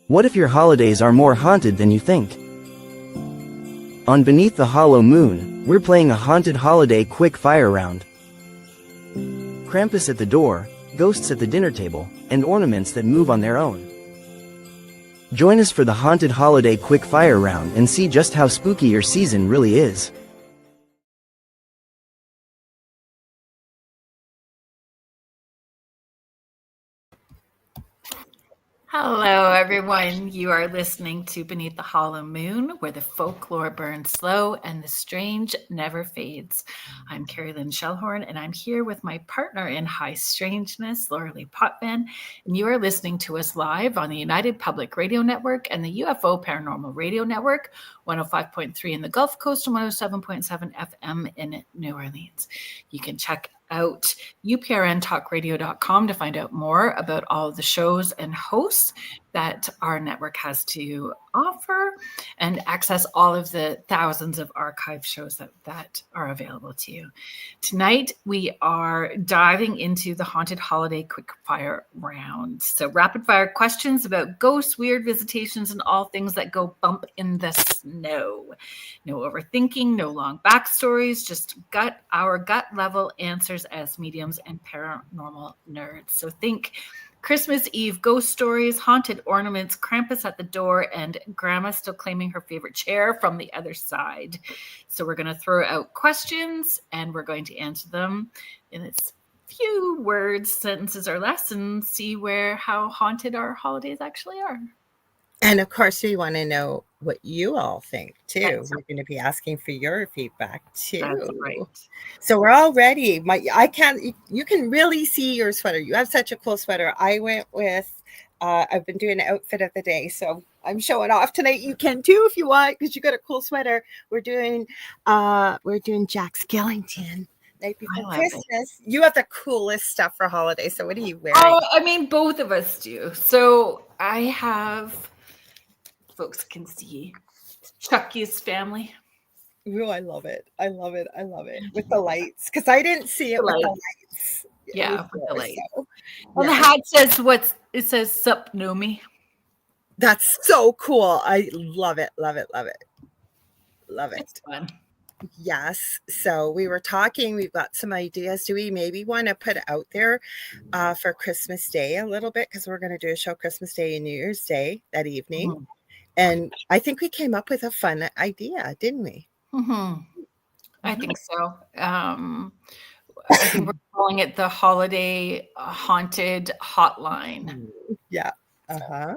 What if your holidays are more haunted than you think? On Beneath the Hollow Moon, we're playing a haunted holiday quick fire round. Krampus at the door, ghosts at the dinner table, and ornaments that move on their own. Join us for the haunted holiday quick fire round and see just how spooky your season really is. Hello, everyone. You are listening to Beneath the Hollow Moon, where the folklore burns slow and the strange never fades. I'm Kerrilynn Shellhorn, and I'm here with my partner in high strangeness, Lorilei Potvin, and you are listening to us live on the United Public Radio Network and the UFO Paranormal Radio Network, 105.3 in the Gulf Coast and 107.7 FM in New Orleans. You can check out uprntalkradio.com to find out more about all of the shows and hosts that our network has to offer and access all of the thousands of archive shows that are available to you. Tonight, we are diving into the haunted holiday quickfire round. So rapid fire questions about ghosts, weird visitations, and all things that go bump in the snow. No overthinking, no long backstories, just our gut level answers as mediums and paranormal nerds. So think Christmas Eve ghost stories, haunted ornaments, Krampus at the door, and Grandma still claiming her favorite chair from the other side. So we're going to throw out questions and we're going to answer them in as few words, sentences, or less, and see how haunted our holidays actually are. And of course, we want to know what you all think too. We're going to be asking for your feedback too. That's right. So we're all ready. You can really see your sweater. You have such a cool sweater. I went with, I've been doing outfit of the day. So I'm showing off tonight. You can too if you want, because you got a cool sweater. We're doing Jack Skellington. Night before Christmas. You have the coolest stuff for holidays. So what are you wearing? Oh, I mean, both of us do. So I have, folks can see Chucky's family. Oh, I love it. I love it. I love it. With the lights. Because I didn't see it with the lights. Yeah, with the lights. So, well, the hat says it says Sup Nomi. That's so cool. I love it. Love it. Love it. Love it. It's fun. Yes. So we were talking, we've got some ideas. Do we maybe want to put out there for Christmas Day a little bit? Because we're going to do a show Christmas Day and New Year's Day that evening. Mm-hmm. And I think we came up with a fun idea, didn't we? Mm-hmm. I think so. I think we're calling it the Holiday Haunted Hotline. Yeah. Uh-huh.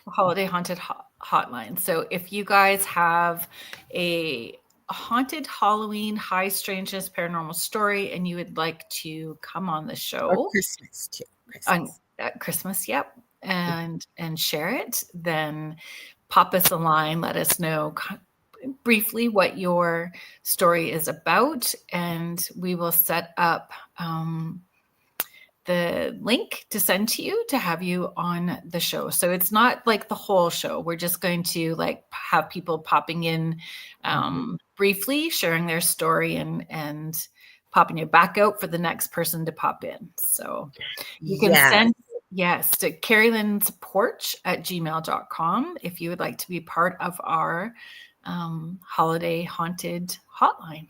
Holiday Haunted Hotline. So if you guys have a haunted Halloween, high strangeness, paranormal story, and you would like to come on the show, or Christmas too, Christmas, yep, and share it, then pop us a line, let us know briefly what your story is about, and we will set up the link to send to you to have you on the show. So it's not like the whole show. We're just going to have people popping in briefly, sharing their story and popping it back out for the next person to pop in. So you can send to Kerrilynn's Porch at gmail.com if you would like to be part of our holiday haunted hotline.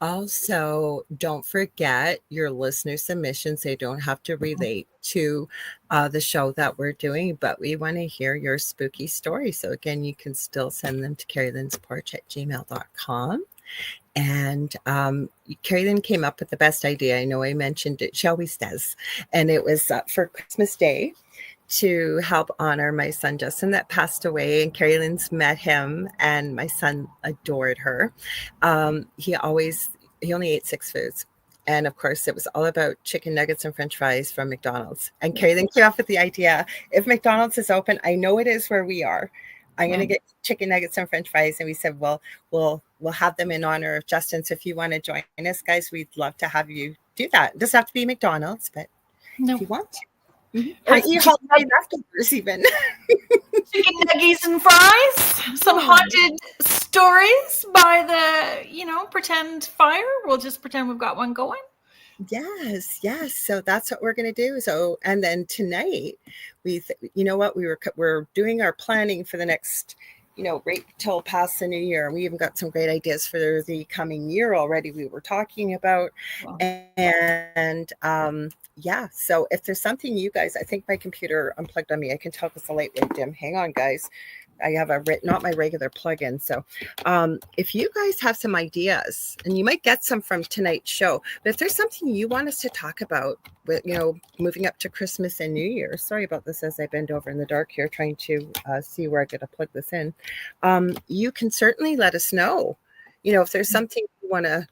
Also, don't forget your listener submissions. They don't have to relate to the show that we're doing, but we want to hear your spooky story. So again, you can still send them to Kerrilynn's Porch at gmail.com. And Kerrilynn came up with the best idea. I know I mentioned it. She always does. And it was for Christmas Day to help honor my son Justin that passed away, and Kerrilynn's met him, and my son adored her. He only ate 6 foods, and of course it was all about chicken nuggets and French fries from McDonald's. And Kerrilynn came up with the idea: if McDonald's is open, I know it is where we are, I'm going to get chicken nuggets and French fries. And we said, well, we'll have them in honor of Justin. So if you want to join us, guys, we'd love to have you do that. It doesn't have to be McDonald's, but if you want to. Mm-hmm. Or eat holiday leftovers even. Chicken nuggets and fries. Some haunted stories by the, pretend fire. We'll just pretend we've got one going. Yes, yes. So that's what we're going to do. So, and then tonight, you know what, we're doing our planning for the next, right till past the new year. We even got some great ideas for the coming year already. We were talking about, Wow. and yeah. So if there's something you guys, I think my computer unplugged on me. I can tell because the light went dim. Hang on, guys. I have not my regular plug-in. So if you guys have some ideas, and you might get some from tonight's show, but if there's something you want us to talk about with, moving up to Christmas and New Year, sorry about this as I bend over in the dark here trying to see where I got to plug this in. You can certainly let us know, if there's something you want to,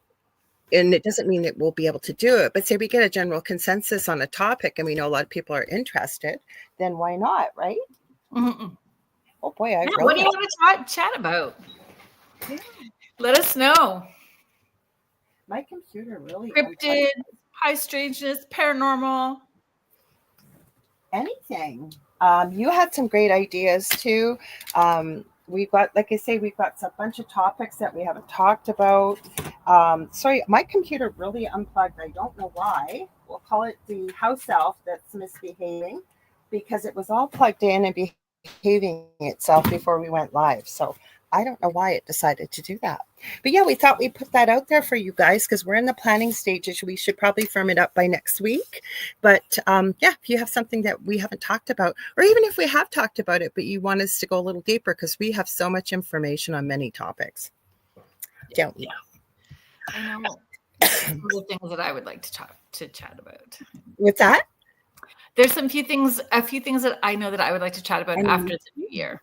and it doesn't mean that we'll be able to do it, but say we get a general consensus on a topic and we know a lot of people are interested, then why not, right? Mm-mm. Oh boy, what do you want to chat about? Yeah. Let us know. My computer really Cryptid, high strangeness, paranormal. Anything. You had some great ideas too. We've got, like I say, we've got a bunch of topics that we haven't talked about. Sorry, my computer really unplugged. I don't know why. We'll call it the house elf that's misbehaving, because it was all plugged in and behaving itself before we went live. So I don't know why it decided to do that. But yeah, we thought we'd put that out there for you guys because we're in the planning stages. We should probably firm it up by next week. But yeah, if you have something that we haven't talked about, or even if we have talked about it, but you want us to go a little deeper, because we have so much information on many topics. Don't we? Yeah. I know some of the things that I would like to chat about. What's that? There's a few things that I know that I would like to chat about after the new year.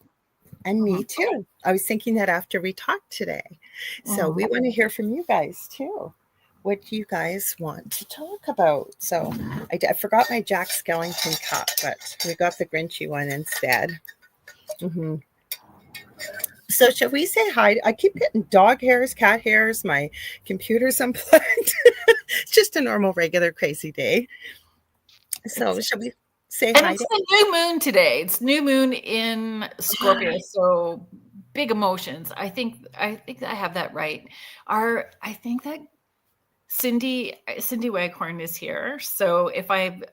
And me too. I was thinking that after we talked today. So we want to hear from you guys too. What you guys want to talk about. So I forgot my Jack Skellington cup, but we got the Grinchy one instead. Mm-hmm. So shall we say hi? I keep getting dog hairs, cat hairs. My computer's unplugged. It's just a normal, regular, crazy day. So shall we say hi? It's the new moon today. It's new moon in Scorpio. So big emotions. I think I have that right. I think that Cindy Waghorn is here. So if I've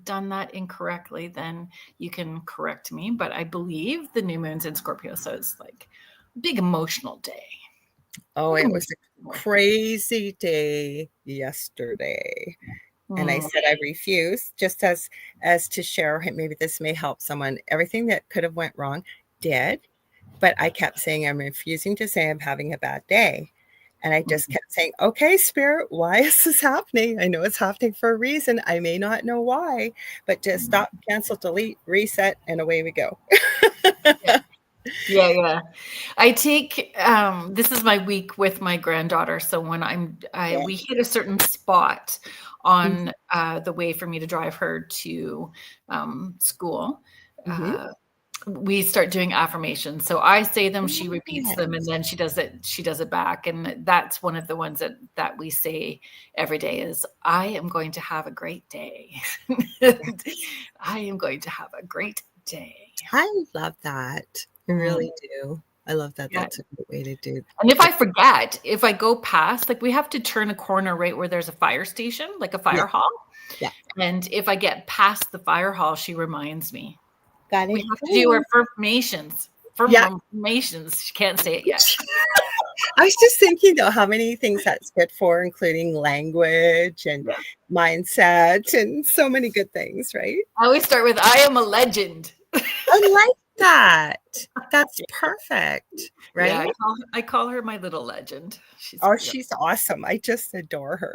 done that incorrectly, then you can correct me. But I believe the new moon's in Scorpio. So it's like a big emotional day. Oh, it was a crazy day yesterday. And I said I refuse, just as to share, maybe this may help someone. Everything that could have went wrong did, but I kept saying I'm refusing to say I'm having a bad day. And I just kept saying, okay, Spirit, why is this happening? I know it's happening for a reason. I may not know why, but just stop, cancel, delete, reset, and away we go. Yeah. I take this is my week with my granddaughter. So when we hit a certain spot on the way for me to drive her to school, we start doing affirmations. So I say them, she repeats them, and then she does it back. And that's one of the ones that we say every day is, I am going to have a great day. I am going to have a great day. I love that. I really do. I love that. Yeah. That's a good way to do. And if I forget, if I go past, like we have to turn a corner right where there's a fire station, like a fire hall. Yeah. And if I get past the fire hall, she reminds me. Got it. We have to do our affirmations. Affirmations. She can't say it yet. I was just thinking though, how many things that's good for, including language and mindset and so many good things, right? I always start with, I am a legend. I like that. That's perfect, right? Yeah, I call her my little legend. She's awesome. I just adore her.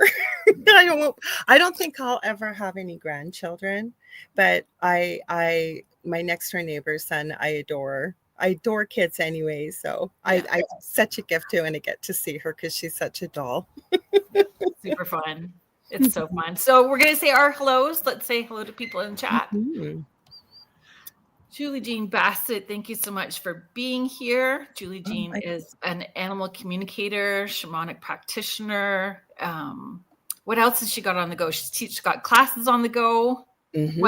I don't think I'll ever have any grandchildren, but my next door neighbor's son, I adore kids anyway. So I such a gift to, and I get to see her because she's such a doll. Super fun. It's so fun. So we're gonna say our hellos. Let's say hello to people in chat. Julie Jean Bassett, thank you so much for being here. Julie Jean is an animal communicator, shamanic practitioner. What else has she got on the go? She's got classes on the go. Mm-hmm.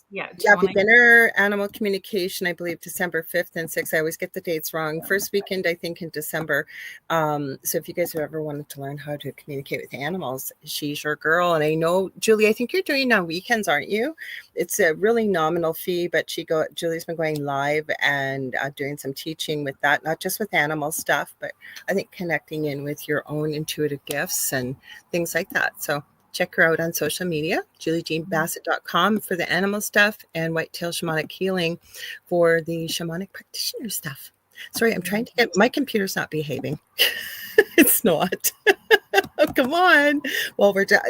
Yeah. Yeah, beginner animal communication, I believe December 5th and 6th. I always get the dates wrong. First weekend, I think, in December. So if you guys have ever wanted to learn how to communicate with animals, she's your girl. And I know, Julie, I think you're doing on weekends, aren't you? It's a really nominal fee, but Julie's been going live and doing some teaching with that, not just with animal stuff, but I think connecting in with your own intuitive gifts and things like that. So check her out on social media, juliejeanbassett.com for the animal stuff and Whitetail Shamanic Healing for the shamanic practitioner stuff. Sorry, I'm trying to get, my computer's not behaving. It's not. Oh, come on. Well, we're done.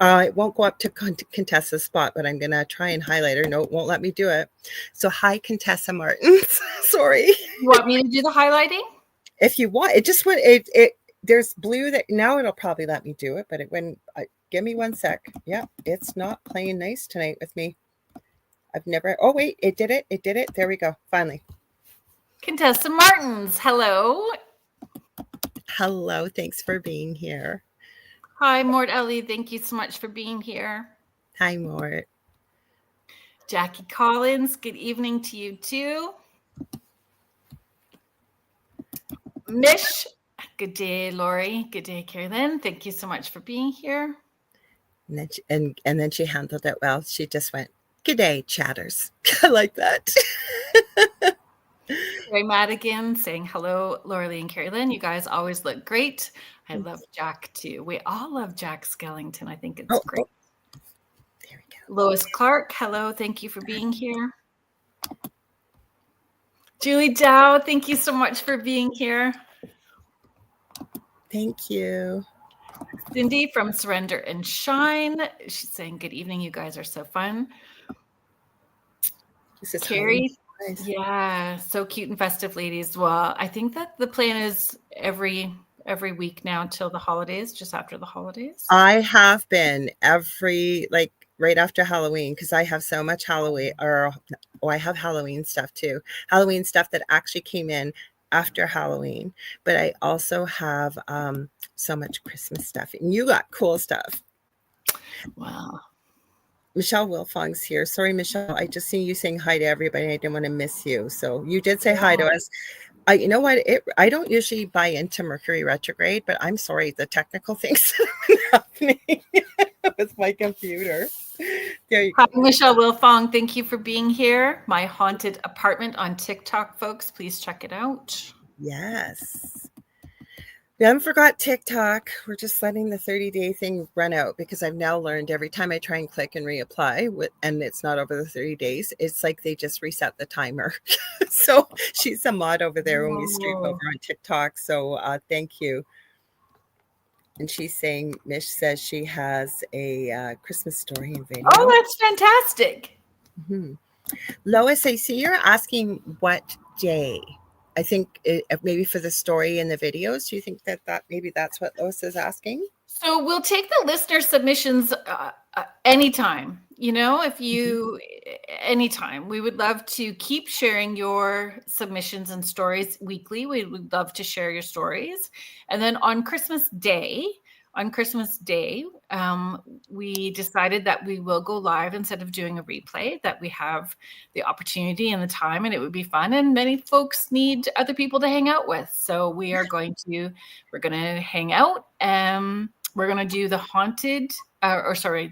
It won't go up to Contessa's spot, but I'm going to try and highlight her. No, it won't let me do it. So hi, Contessa Martins. Sorry. You want me to do the highlighting? If you want, it just went, there's blue that now it'll probably let me do it, but it went, give me one sec. Yeah, it's not playing nice tonight with me. I've never, oh wait, it did it. It did it. There we go. Finally. Contessa Martins, hello. Hello. Thanks for being here. Hi, Mort Ellie. Thank you so much for being here. Hi, Mort. Jackie Collins, good evening to you too. Mish, good day, Lori. Good day, Kerrilynn. Thank you so much for being here. And then she handled it well. She just went, good day, chatters. I like that. Ray Madigan saying hello, Lorilei and Kerrilynn. You guys always look great. I love Jack too. We all love Jack Skellington. I think it's great. Oh. There we go. Lois Clark, hello. Thank you for being here. Julie Dow, thank you so much for being here. Thank you. Cindy from Surrender and Shine. She's saying, good evening. You guys are so fun. Carrie, nice. Yeah, so cute and festive, ladies. Well, I think that the plan is every week now till the holidays, just after the holidays. I have been right after Halloween, because I have so much Halloween, I have Halloween stuff too. Halloween stuff that actually came in after Halloween, but I also have so much Christmas stuff, and you got cool stuff. Wow. Michelle Wilfong's here. Sorry, Michelle, I just seen you saying hi to everybody. I didn't want to miss you, so you did say hi to us. You know what? I don't usually buy into Mercury retrograde, but I'm sorry, the technical things happening with my computer. There you go. Hi, Michelle Wilfong. Thank you for being here. My haunted apartment on TikTok, folks. Please check it out. Yes. We haven't forgot TikTok. We're just letting the 30-day thing run out, because I've now learned every time I try and click and reapply and it's not over the 30 days, it's like they just reset the timer. So she's a mod over there when we stream over on TikTok. So thank you. And she's saying, Mish says she has a Christmas story in video. Oh, that's fantastic. Mm-hmm. Lois, I see you're asking what day. I think maybe for the story and the videos. Do you think that maybe that's what Lois is asking? So we'll take the listener submissions anytime. If you anytime. We would love to keep sharing your submissions and stories weekly. We would love to share your stories. And then on Christmas Day, we decided that we will go live instead of doing a replay, that we have the opportunity and the time, and it would be fun. And many folks need other people to hang out with. So we're going to hang out. We're going to do the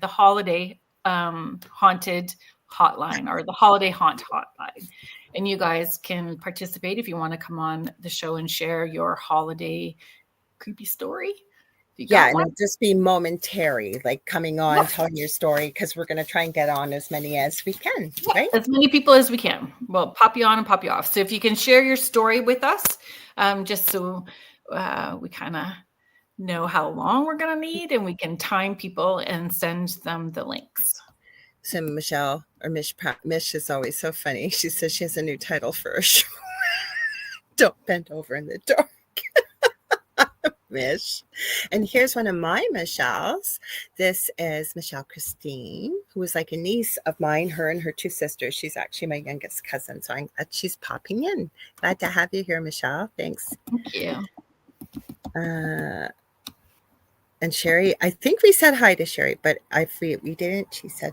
the holiday haunted hotline, or the holiday haunt hotline. And you guys can participate if you want to come on the show and share your holiday creepy story. Yeah, and it'll just be momentary, like coming on, telling your story, because we're going to try and get on as many as we can, right? As many people as we can. We'll pop you on and pop you off. So if you can share your story with us, just so we kind of know how long we're going to need, and we can time people and send them the links. So Michelle, or Mish is always so funny. She says she has a new title for a show. Don't bend over in the dark. Mish. And here's one of my Michelles. This is Michelle Christine, who is like a niece of mine, her and her two sisters. She's actually my youngest cousin. So I'm glad she's popping in. Glad to have you here, Michelle. Thanks. Thank you. And Sherry, I think we said hi to Sherry, but we didn't. She said,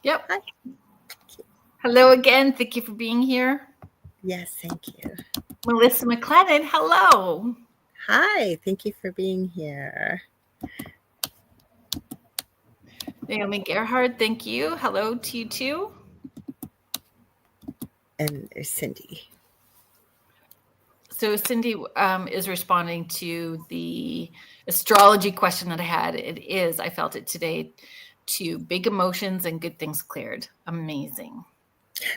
Yep. Hi. Hello again. Thank you for being here. Yes, thank you. Melissa McLennan, hello. Hi, thank you for being here. Naomi Gerhard, thank you. Hello to you too. And there's Cindy. So Cindy is responding to the astrology question that I had. I felt it today, to big emotions and good things cleared. Amazing.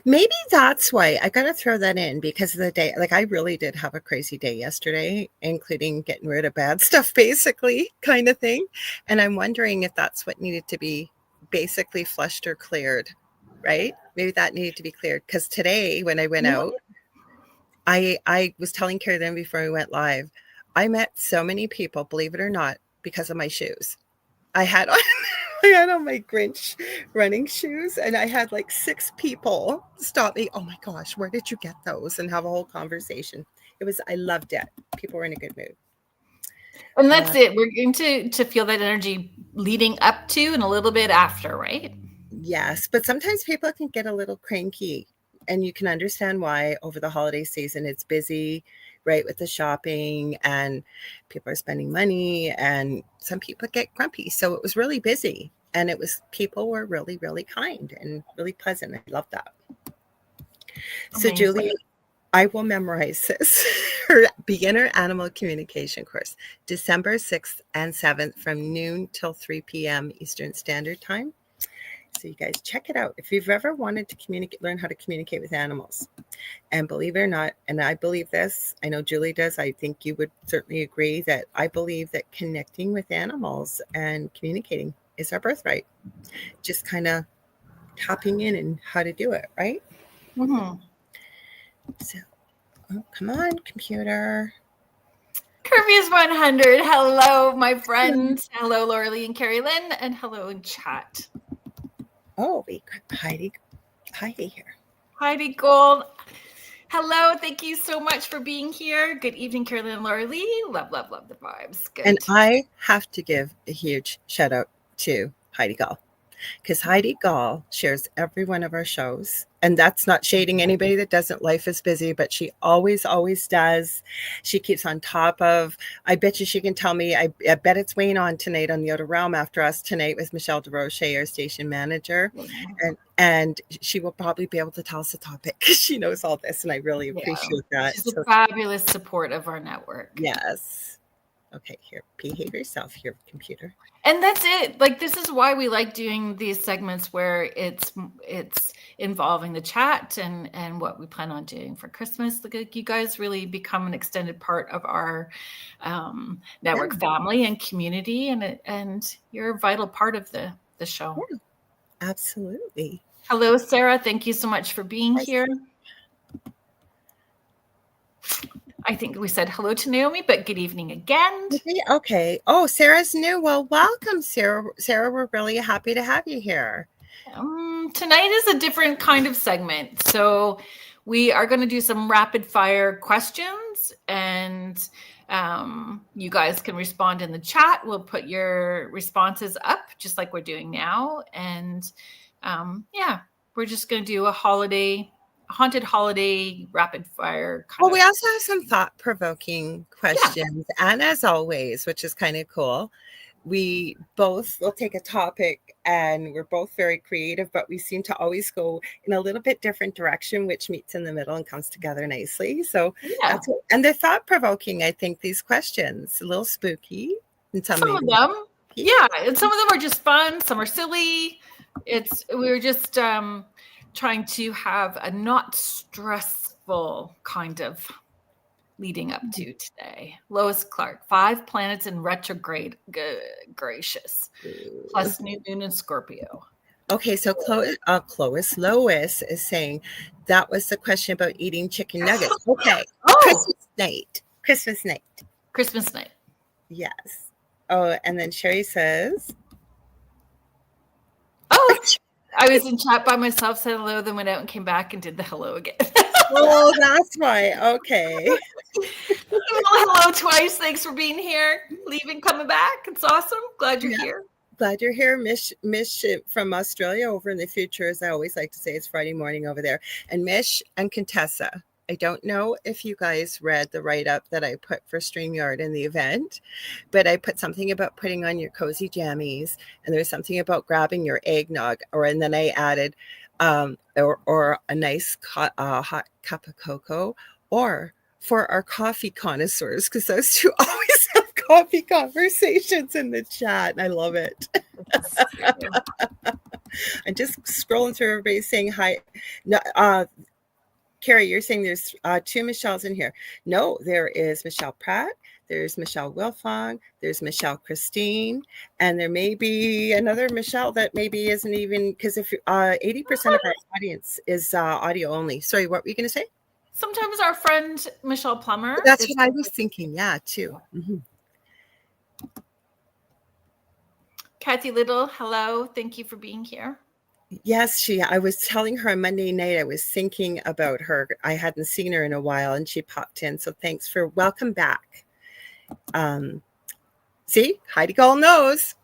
Maybe that's why I got to throw that in, because of the day. Like, I really did have a crazy day yesterday, including getting rid of bad stuff, basically, kind of thing. And I'm wondering if that's what needed to be basically flushed or cleared, right? Maybe that needed to be cleared. Because today, when I went out, I was telling Kerrilynn before we went live, I met so many people, believe it or not, because of my shoes. I had on my Grinch running shoes, and I had like 6 people stop me. Oh my gosh, where did you get those? And have a whole conversation. I loved it. People were in a good mood. And that's it. We're going to feel that energy leading up to and a little bit after, right? Yes, but sometimes people can get a little cranky, and you can understand why. Over the holiday season, it's busy, right, with the shopping, and people are spending money, and some people get grumpy. So it was really busy, and people were really, really kind and really pleasant. I love that. So Julie, I will memorize this. Her beginner animal communication course, December 6th and 7th from noon till 3 p.m. Eastern Standard Time. So you guys check it out. If you've ever wanted to learn how to communicate with animals, and believe it or not, and I believe this, I know Julie does, I think you would certainly agree, that I believe that connecting with animals and communicating is our birthright. Just kind of tapping in and how to do it, right? Mm-hmm. So, come on, computer. Kirby's 100. Hello, my friends. Hello, Lorilei and Kerrilynn, and hello in chat. Oh, we got Heidi here. Heidi Gold. Hello. Thank you so much for being here. Good evening, Kerrilynn and Lorilei. Love, love, love the vibes. Good. And I have to give a huge shout out to Heidi Gall, because Heidi Gall shares every one of our shows. And that's not shading anybody that doesn't. Life is busy, but she always, always does. She keeps on top of. I bet you she can tell me. I bet it's weighing on tonight on the Outer Realm after us tonight with Michelle DeRoche, our station manager. And she will probably be able to tell us the topic, because she knows all this. And I really appreciate that. She's a fabulous support of our network. Yes. Okay, here, behave yourself here, computer. And that's it. Like, this is why we like doing these segments where it's involving the chat and what we plan on doing for Christmas. Like, you guys really become an extended part of our network family and community, and you're a vital part of the show. Yeah, absolutely. Hello, Sarah. Thank you so much for being here. I think we said hello to Naomi, but good evening again. Okay. Oh, Sarah's new. Well, welcome, Sarah. Sarah, we're really happy to have you here. Tonight is a different kind of segment. So we are going to do some rapid fire questions, and you guys can respond in the chat. We'll put your responses up just like we're doing now. And we're just going to do a haunted holiday rapid fire. We also have some thought-provoking questions. Yeah. And as always, which is kind of cool, we both will take a topic, and we're both very creative, but we seem to always go in a little bit different direction, which meets in the middle and comes together nicely. So and they're thought-provoking, I think, these questions, a little spooky. And some of them. Yeah. And some of them are just fun. Some are silly. We were just trying to have a not stressful kind of leading up to today. Lois Clark, 5 planets in retrograde. Gracious. Plus new moon in Scorpio. Okay, so Lois is saying that was the question about eating chicken nuggets. Okay. Christmas night. Yes. Oh, and then Sherry says, I was in chat by myself, said hello, then went out and came back and did the hello again. Oh, that's why. Okay. Hello twice. Thanks for being here. Leaving, coming back. It's awesome. Glad you're here. Glad you're here, Mish from Australia over in the future, as I always like to say. It's Friday morning over there. And Mish and Contessa, I don't know if you guys read the write-up that I put for StreamYard in the event, but I put something about putting on your cozy jammies, and there's something about grabbing your eggnog, and then I added or a nice hot cup of cocoa, or for our coffee connoisseurs, because those two always have coffee conversations in the chat, and I love it. I'm just scrolling through everybody saying hi. No, Carrie, you're saying there's two Michelles in here. No, there is Michelle Pratt, there's Michelle Wilfong, there's Michelle Christine, and there may be another Michelle that maybe isn't even, because if 80% of our audience is audio only. Sorry, what were you going to say? Sometimes our friend Michelle Plummer. That's what I was thinking. Yeah, too. Mm-hmm. Kathy Little, hello. Thank you for being here. Yes, I was telling her on Monday night, I was thinking about her. I hadn't seen her in a while, and she popped in. So thanks for welcome back. See, Heidi Gull knows.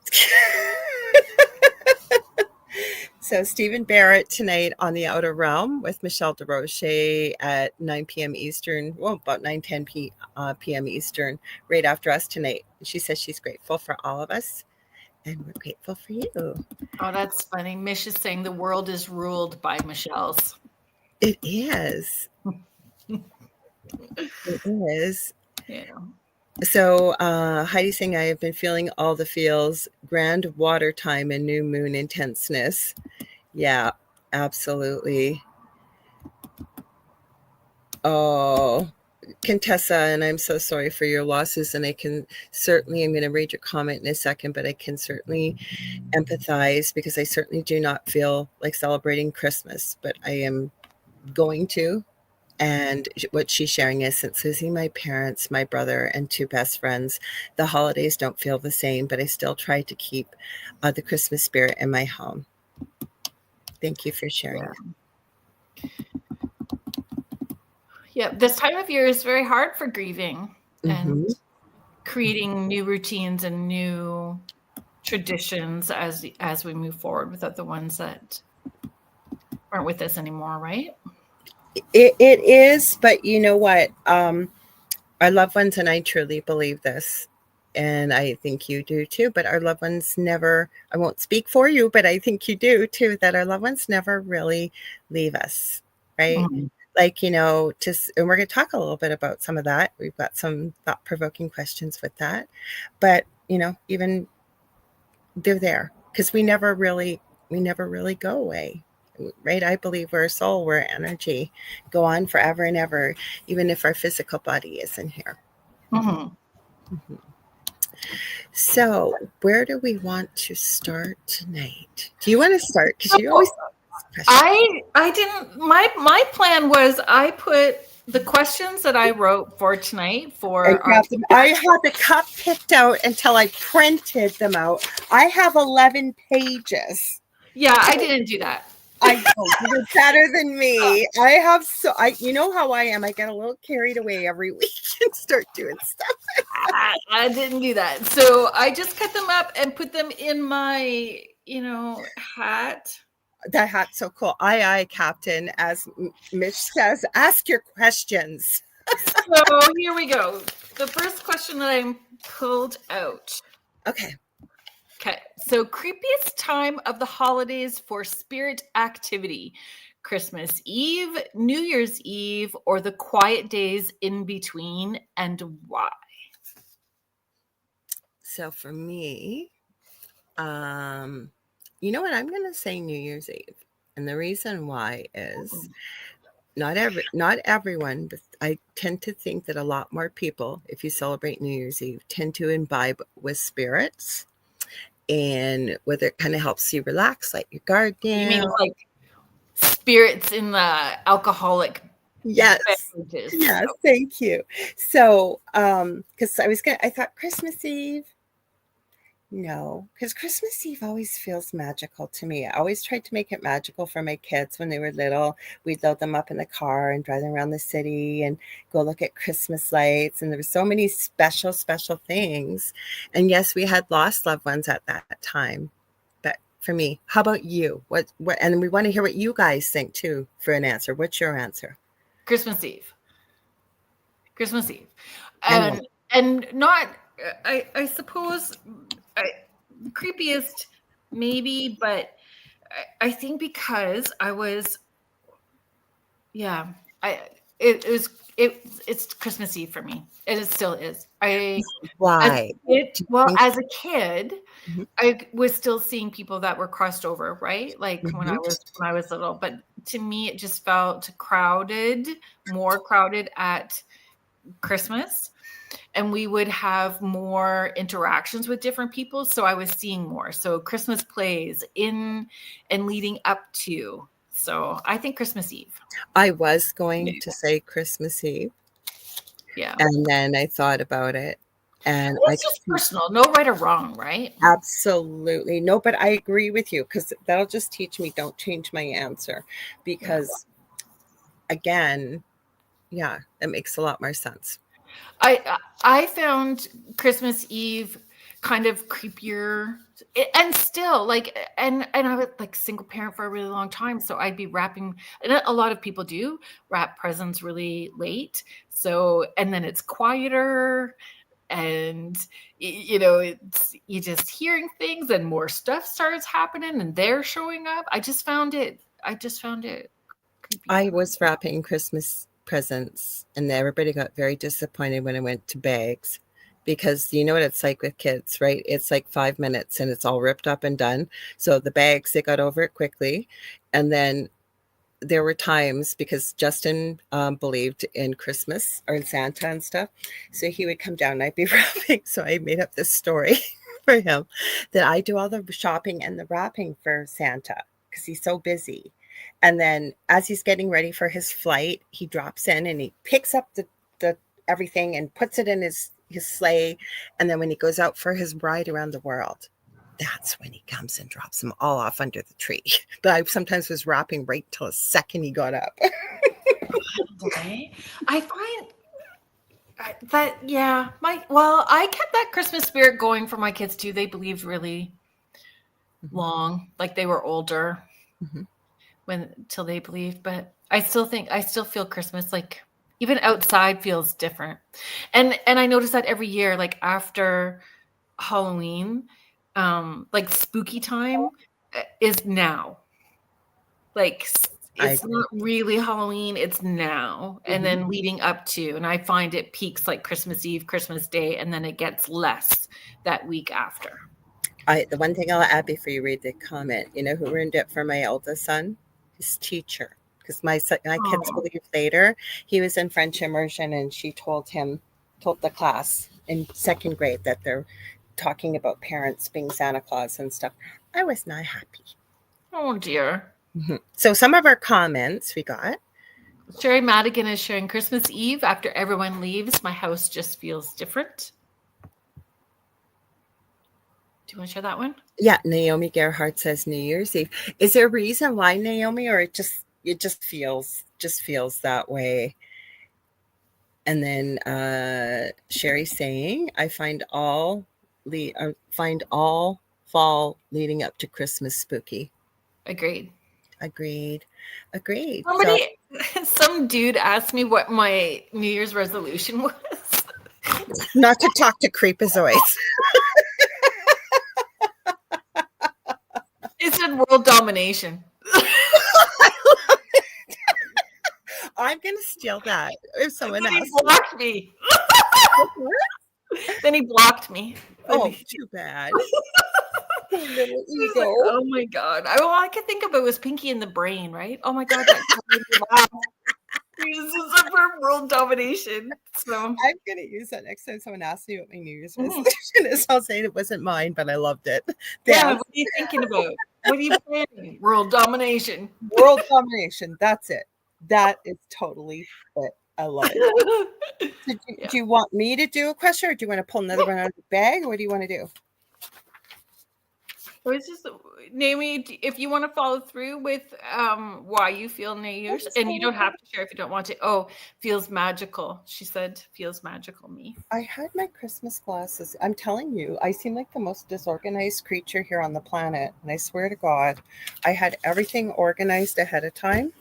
So Stephen Barrett tonight on the Outer Realm with Michelle DeRoche at 9 p.m. Eastern, well, about 9:10 p.m. Eastern, right after us tonight. She says she's grateful for all of us, and we're grateful for you. Oh, that's funny. Mish is saying the world is ruled by Michelle's. It is. It is. Yeah. So Heidi's saying, I have been feeling all the feels, grand water time and new moon intenseness. Yeah, absolutely. Oh, Contessa, and I'm so sorry for your losses. And I'm going to read your comment in a second, but I can certainly empathize, because I certainly do not feel like celebrating Christmas, but I am going to. And what she's sharing is, since losing my parents, my brother, and two best friends, the holidays don't feel the same, but I still try to keep the Christmas spirit in my home. Thank you for sharing. Yeah, this time of year is very hard for grieving and creating new routines and new traditions as we move forward without the ones that aren't with us anymore, right? It is, but you know what? Our loved ones, and I truly believe this, and I think you do too, but our loved ones never, I won't speak for you, but I think you do too, that our loved ones never really leave us, right? Mm-hmm. Like, and we're going to talk a little bit about some of that. We've got some thought-provoking questions with that, but even they're there, because we never really go away. Right? I believe we're a soul, we're energy, go on forever and ever, even if our physical body isn't here. Mm-hmm. Mm-hmm. So where do we want to start tonight? Do you want to start? Because you always I didn't, my plan was I put the questions that I wrote for tonight I had the cup picked out until I printed them out. I have 11 pages. Yeah, I didn't do that. I know, you're better than me. You know how I am. I get a little carried away every week and start doing stuff. I didn't do that. So I just cut them up and put them in my, hat. That hat's so cool. Aye, Captain. As Mitch says, ask your questions. So here we go. The first question that I pulled out. Okay. So creepiest time of the holidays for spirit activity: Christmas Eve, New Year's Eve, or the quiet days in between, and why? So for me, you know what? I'm going to say New Year's Eve. And the reason why is not everyone, but I tend to think that a lot more people, if you celebrate New Year's Eve, tend to imbibe with spirits. And whether it kind of helps you relax, like your guard down. You mean like spirits in the alcoholic beverages? Yes, thank you. So, because I thought Christmas Eve, No, because Christmas Eve always feels magical to me. I always tried to make it magical for my kids when they were little. We'd load them up in the car and drive them around the city and go look at Christmas lights. And there were so many special, special things. And yes, we had lost loved ones at that time. But for me, how about you? What, and we want to hear what you guys think too for an answer. What's your answer? Christmas Eve. Christmas Eve. And And not, I suppose, creepiest maybe, but I think because I was, yeah, it's Christmas Eve for me. It still is. why? As a kid, Mhm. I was still seeing people that were crossed over, right? Like when Mhm. I was little, but to me it just felt crowded, more crowded at Christmas, and we would have more interactions with different people, so I was seeing more. So Christmas plays in and leading up to. So I think Christmas Eve. I was going to say Christmas Eve, Yeah. and then I thought about it, and Well, it's just personal, no right or wrong, right? absolutely no, but I agree with you because that'll just teach me don't change my answer because, again, yeah, it makes a lot more sense. I found Christmas Eve kind of creepier, and still like, and I was like single parent for a really long time, so I'd be wrapping, and a lot of people do wrap presents really late. So, and then it's quieter, and you know, it's you just hearing things, and more stuff starts happening, and they're showing up. I just found it creepy. I was wrapping Christmas presents, and everybody got very disappointed when I went to bags because you know what it's like with kids, right? It's like 5 minutes and it's all ripped up and done. So the bags, they got over it quickly. And then there were times because Justin believed in Christmas or in Santa and stuff. So he would come down and I'd be wrapping. So I made up this story for him that I do all the shopping and the wrapping for Santa because he's so busy. And then as he's getting ready for his flight, he drops in and he picks up the everything and puts it in his sleigh. And then when he goes out for his ride around the world, that's when he comes and drops them all off under the tree. But I sometimes was wrapping right till the second he got up. Okay. I find that, yeah, I kept that Christmas spirit going for my kids too. They believed really long, like they were older Mhm. till they believed, but I still feel Christmas like even outside feels different. And I notice that every year, like after Halloween, like spooky time is now. Like it's not really Halloween, it's now. And then leading up to, and I find it peaks like Christmas Eve, Christmas Day, and then it gets less that week after. The one thing I'll add before you read the comment, you know who ruined it for my eldest son? His teacher. Because my kids believe later, he was in French immersion and she told the class in second grade that they're talking about parents being Santa Claus and stuff. I was not happy. Oh dear. So some of our comments we got. Sherry Madigan is sharing Christmas Eve after everyone leaves. My house just feels different. Do you want to share that one? Yeah, Naomi Gerhardt says New Year's Eve. Is there a reason why, Naomi, or it just feels that way? And then Sherry saying, I find all fall leading up to Christmas spooky. Agreed. Some dude asked me what my New Year's resolution was. Not to talk to creepazoids. It said world domination. I'm going to steal that if someone else. He blocked me. Then he blocked me. Oh, too bad. Little ego. Like, oh my god! All I could think of it was Pinky and the Brain, right? Oh my god, that this is for world domination. So I'm gonna use that next time someone asks me what my New Year's resolution is. I'll say it wasn't mine, but I loved it. Yeah, what are you thinking about? What are you planning? World domination. World domination. That's it. That is totally it. I love it. Do you want me to do a question, or do you want to pull another one out of the bag? What do you want to do? It was just, Naomi, if you want to follow through with why you feel New Year's, and you don't have to share if you don't want to. Oh, feels magical. She said, feels magical, me. I had my Christmas glasses. I'm telling you, I seem like the most disorganized creature here on the planet. And I swear to God, I had everything organized ahead of time.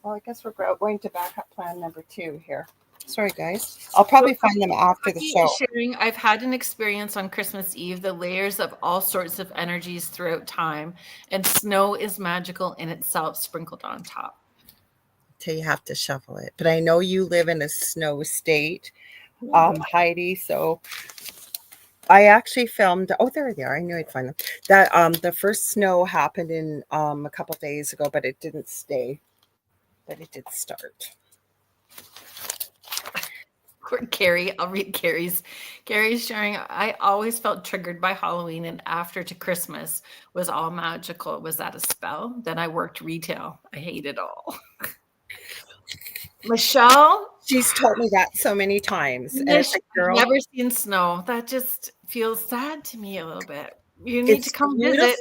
Well, I guess we're going to backup plan number 2 here. Sorry, guys. I'll probably find them after the show. Sharing, I've had an experience on Christmas Eve, the layers of all sorts of energies throughout time, and snow is magical in itself, sprinkled on top. Till you have to shovel it. But I know you live in a snow state, Heidi. So I actually filmed. Oh, there they are. I knew I'd find them. That the first snow happened in a couple days ago, but it didn't stay. But it did start. Carrie, I'll read Carrie's. Carrie's sharing, I always felt triggered by Halloween, and after to Christmas was all magical. Was that a spell? Then I worked retail. I hate it all. Michelle? She's told me that so many times. And it's like, girl, never seen snow. That just feels sad to me a little bit. You need to come visit.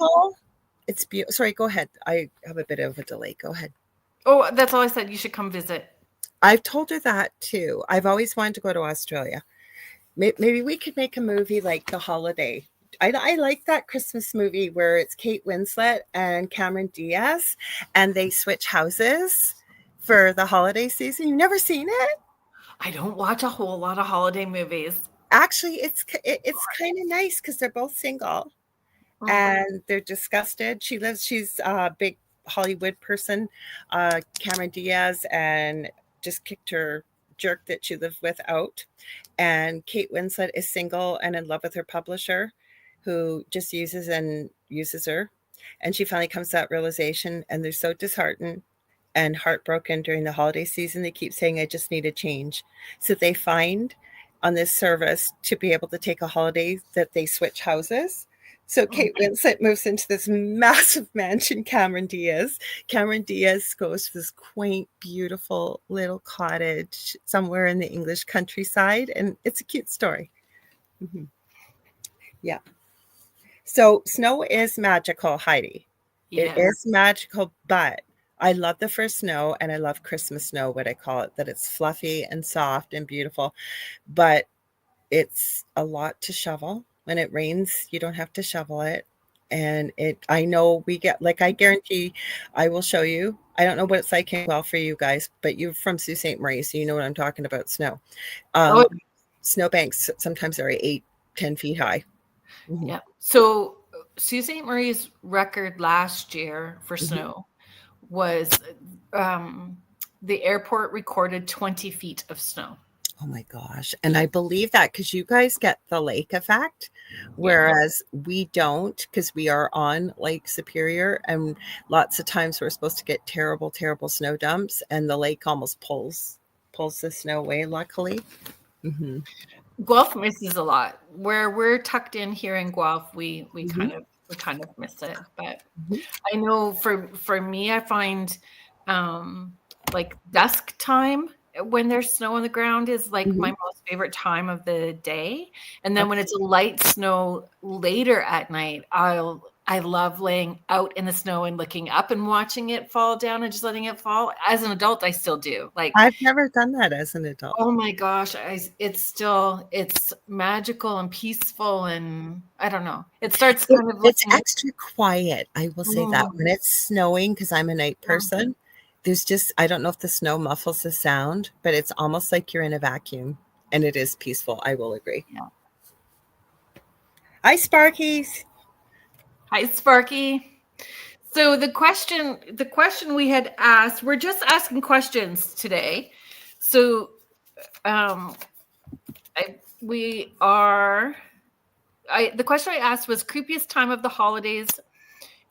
It's beautiful. Sorry, go ahead. I have a bit of a delay. Go ahead. Oh, that's all I said. You should come visit. I've told her that too. I've always wanted to go to Australia. Maybe we could make a movie like The Holiday. I like that Christmas movie where it's Kate Winslet and Cameron Diaz, and they switch houses for the holiday season. You've never seen it? I don't watch a whole lot of holiday movies. Actually, it's kind of nice because they're both single, and they're disgusted. She's a big Hollywood person, Cameron Diaz, and just kicked her jerk that she lived with out. And Kate Winslet is single and in love with her publisher, who just uses her. And she finally comes to that realization, and they're so disheartened and heartbroken during the holiday season. They keep saying, I just need a change. So they find on this service to be able to take a holiday that they switch houses. So Kate Winslet moves into this massive mansion, Cameron Diaz goes to this quaint, beautiful little cottage somewhere in the English countryside. And it's a cute story. Mm-hmm. Yeah. So snow is magical, Heidi. Yeah. It is magical, but I love the first snow, and I love Christmas snow, what I call it, that it's fluffy and soft and beautiful, but it's a lot to shovel. When it rains, you don't have to shovel it. And I know we get, like, I guarantee I will show you. I don't know what it's like well for you guys, but you're from Sault Ste. Marie, so you know what I'm talking about, snow. Snowbanks sometimes are 8-10 feet high. Mm-hmm. Yeah. So Sault Ste. Marie's record last year for snow was the airport recorded 20 feet of snow. Oh my gosh. And I believe that because you guys get the lake effect, whereas we don't, because we are on Lake Superior, and lots of times we're supposed to get terrible, terrible snow dumps, and the lake almost pulls the snow away, luckily. Mm-hmm. Guelph misses a lot. Where we're tucked in here in Guelph, we kind of miss it. But I know for me, I find like dusk time, when there's snow on the ground, is like my most favorite time of the day. And then when it's a light snow later at night, I love laying out in the snow and looking up and watching it fall down and just letting it fall. As an adult, I still do. Like, I've never done that as an adult. Oh my gosh. It's magical and peaceful, and I don't know. It starts kind of it's extra quiet. I will say that when it's snowing, because I'm a night person, there's just, I don't know if the snow muffles the sound, but it's almost like you're in a vacuum, and it is peaceful. I will agree. Yeah. Hi, Sparkies. Hi, Sparky. So the question we had asked, we're just asking questions today. So the question I asked was creepiest time of the holidays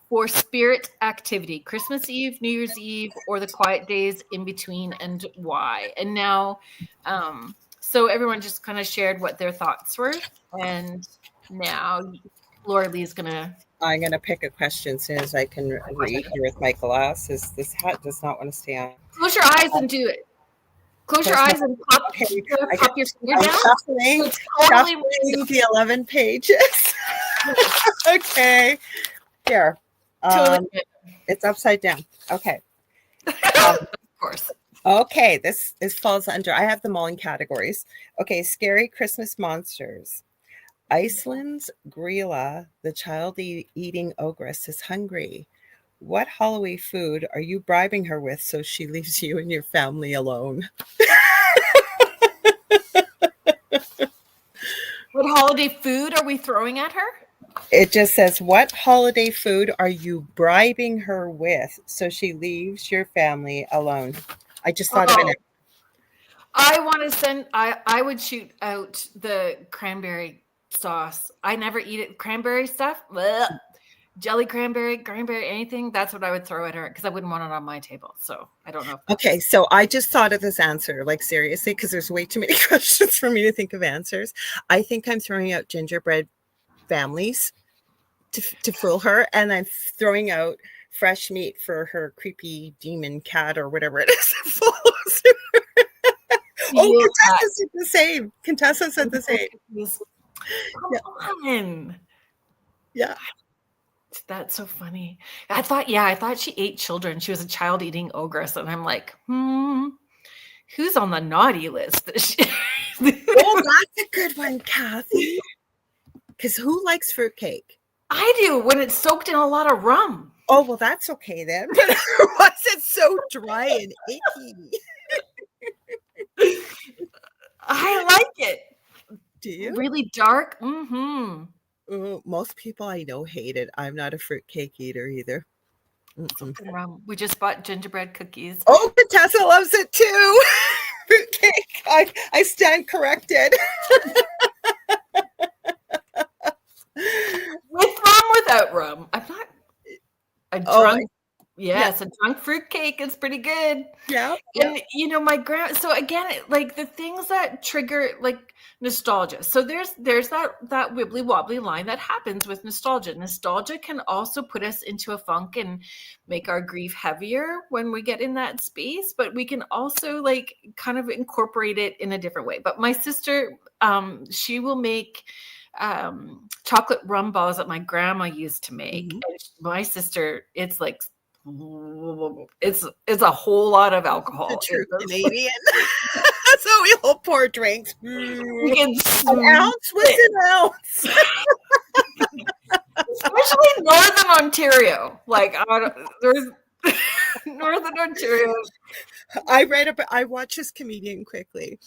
for spirit activity, Christmas Eve, New Year's Eve, or the quiet days in between, and why. And now, so everyone just kind of shared what their thoughts were. And now Lorilei is I'm going to pick a question as soon as I can read here with my glasses. This hat does not want to stay on. Close your eyes and do it. Close your eyes and pop your finger down. Shuffling the 11 pages. Okay. Here. Totally. It's upside down. Okay. Of course. Okay, this falls under. I have them all in categories. Okay, scary Christmas monsters. Iceland's Grilla, the child-eating ogress, is hungry. What Halloween food are you bribing her with so she leaves you and your family alone? What holiday food are we throwing at her? It just says, what holiday food are you bribing her with so she leaves your family alone? I just thought of it. I want to send, I would shoot out the cranberry sauce. I never eat it. Cranberry stuff. Blech. Jelly cranberry, anything. That's what I would throw at her because I wouldn't want it on my table. So I don't know. Okay, so I just thought of this answer, like seriously, because there's way too many questions for me to think of answers. I think I'm throwing out gingerbread families to fool her, and I'm throwing out fresh meat for her creepy demon cat or whatever it is that follows her. Oh, Contessa said the same. Contessa said the same. Come on. Yeah. That's so funny. I thought she ate children. She was a child eating ogress. And I'm like, who's on the naughty list? Oh, that's a good one, Kathy. Because who likes fruitcake? I do, when it's soaked in a lot of rum. Oh, well, that's okay then. But was it so dry and icky? I like it. Do you? Really dark? Mm-hmm. Most people I know hate it. I'm not a fruitcake eater either. Rum. We just bought gingerbread cookies. Oh, Tessa loves it too. Fruitcake. I stand corrected. With rum, without rum. I'm not a drunk. Yes, a drunk fruitcake is pretty good. Yeah. And my so again, like the things that trigger like nostalgia. So there's that wibbly wobbly line that happens with nostalgia. Nostalgia can also put us into a funk and make our grief heavier when we get in that space, but we can also like kind of incorporate it in a different way. But my sister, she will make chocolate rum balls that my grandma used to make. Mm-hmm. And my sister, it's like it's a whole lot of alcohol. The true Canadian. That's how we all pour drinks. An ounce was an ounce. Especially Northern Ontario. Like there's Northern Ontario. I watched this comedian quickly.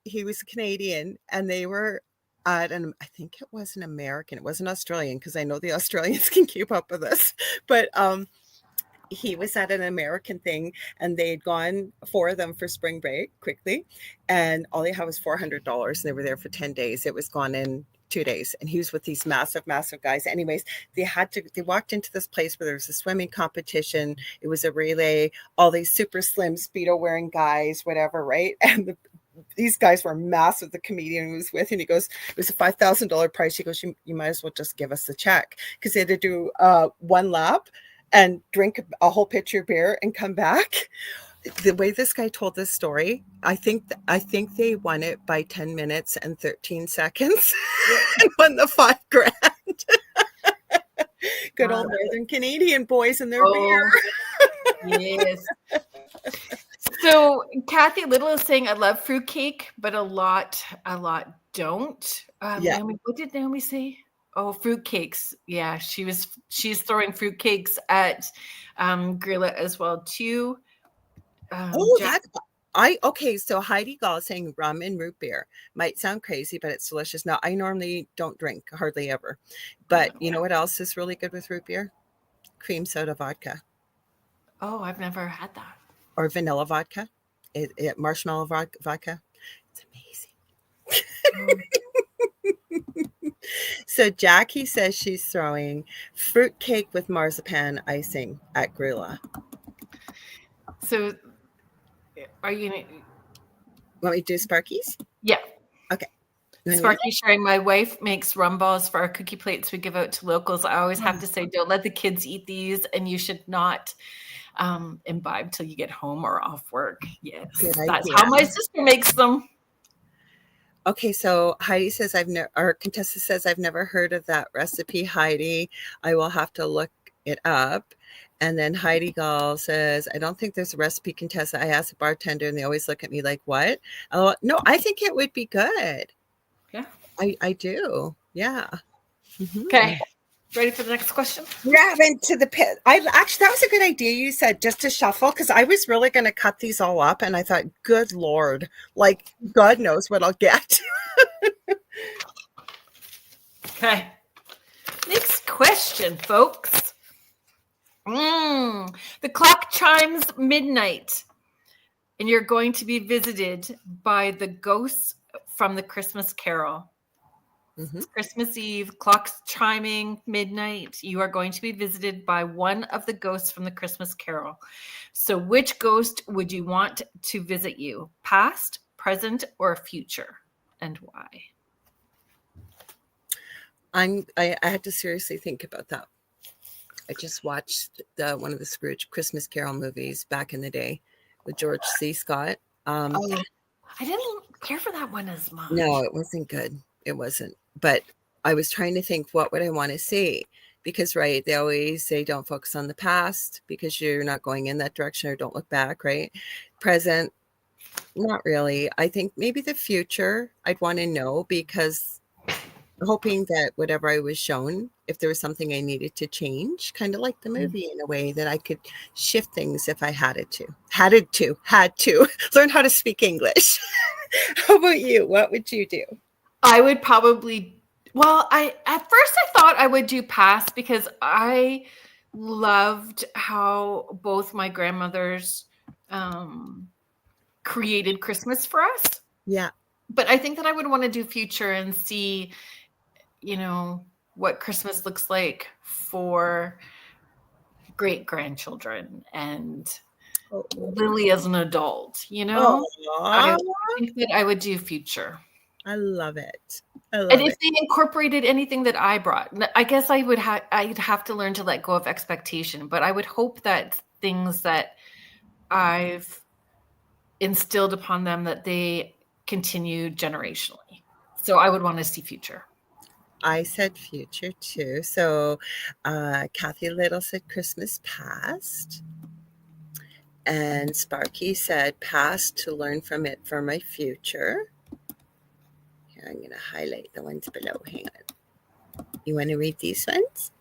He was a Canadian, and they were at I think it was an American. It wasn't Australian, because I know the Australians can keep up with this. But he was at an American thing, and they'd gone, 4 of them, for spring break quickly, and all they had was $400, and they were there for 10 days. It was gone in 2 days, and he was with these massive guys. Anyways, they walked into this place where there was a swimming competition. It was a relay, all these super slim Speedo wearing guys, whatever, right? And these guys were massive. The comedian who was with, and he goes, it was a $5,000 price. He goes, you might as well just give us the check, because they had to do 1 lap and drink a whole pitcher of beer and come back. The way this guy told this story, I think they won it by 10 minutes and 13 seconds and won the $5,000. Good old Northern Canadian boys and their beer. Yes. So Kathy Little is saying, I love fruitcake, but a lot don't. Naomi, what did Naomi say? Oh, fruitcakes. Yeah, she's throwing fruitcakes at Grilla as well too. So Heidi Gall is saying rum and root beer. Might sound crazy, but it's delicious. Now, I normally don't drink, hardly ever. But you know what else is really good with root beer? Cream soda vodka. Oh, I've never had that. Or vanilla vodka. Marshmallow vodka. It's amazing. So Jackie says she's throwing fruitcake with marzipan icing at Grilla. So are you going to... Want me to do Sparkies? Yeah. Okay. Sparky sharing, my wife makes rum balls for our cookie plates we give out to locals. I always have to say, don't let the kids eat these, and you should not imbibe till you get home or off work. Yes. That's how my sister makes them. Okay, so Heidi says I've never, or Contessa says I've never heard of that recipe, Heidi. I will have to look it up. And then Heidi Gall says, I don't think there's a recipe, Contessa. I asked a bartender and they always look at me like, what? Oh, no, I think it would be good. Yeah. I do. Yeah. Okay. Ready for the next question? Yeah, into the pit. I actually, that was a good idea. You said just to shuffle, because I was really going to cut these all up, and I thought, good Lord, like God knows what I'll get. Okay. Next question, folks. The clock chimes midnight, and you're going to be visited by the ghosts from the Christmas Carol. It's Christmas Eve, clocks chiming midnight. You are going to be visited by one of the ghosts from the Christmas Carol. So which ghost would you want to visit you? Past, present, or future? And why? I had to seriously think about that. I just watched one of the Scrooge Christmas Carol movies back in the day with George C. Scott. I didn't care for that one as much. No, it wasn't good. It wasn't. But I was trying to think, what would I want to see? Because, right, they always say don't focus on the past because you're not going in that direction, or don't look back, right? Present, not really. I think maybe the future I'd want to know, because hoping that whatever I was shown, if there was something I needed to change, kind of like the movie in a way, that I could shift things if I had to learn how to speak English. How about you? What would you do? I would probably, well, at first I thought I would do past, because I loved how both my grandmothers created Christmas for us. Yeah. But I think that I would want to do future and see, what Christmas looks like for great grandchildren and Lily as an adult, I think that I would do future. I love it. And if they incorporated anything that I brought, I guess I'd have to learn to let go of expectation, but I would hope that things that I've instilled upon them, that they continue generationally. So I would want to see future. I said future too. So Kathy Little said Christmas past. And Sparky said past to learn from it for my future. Here, I'm going to highlight the ones below. Hang on. You want to read these ones?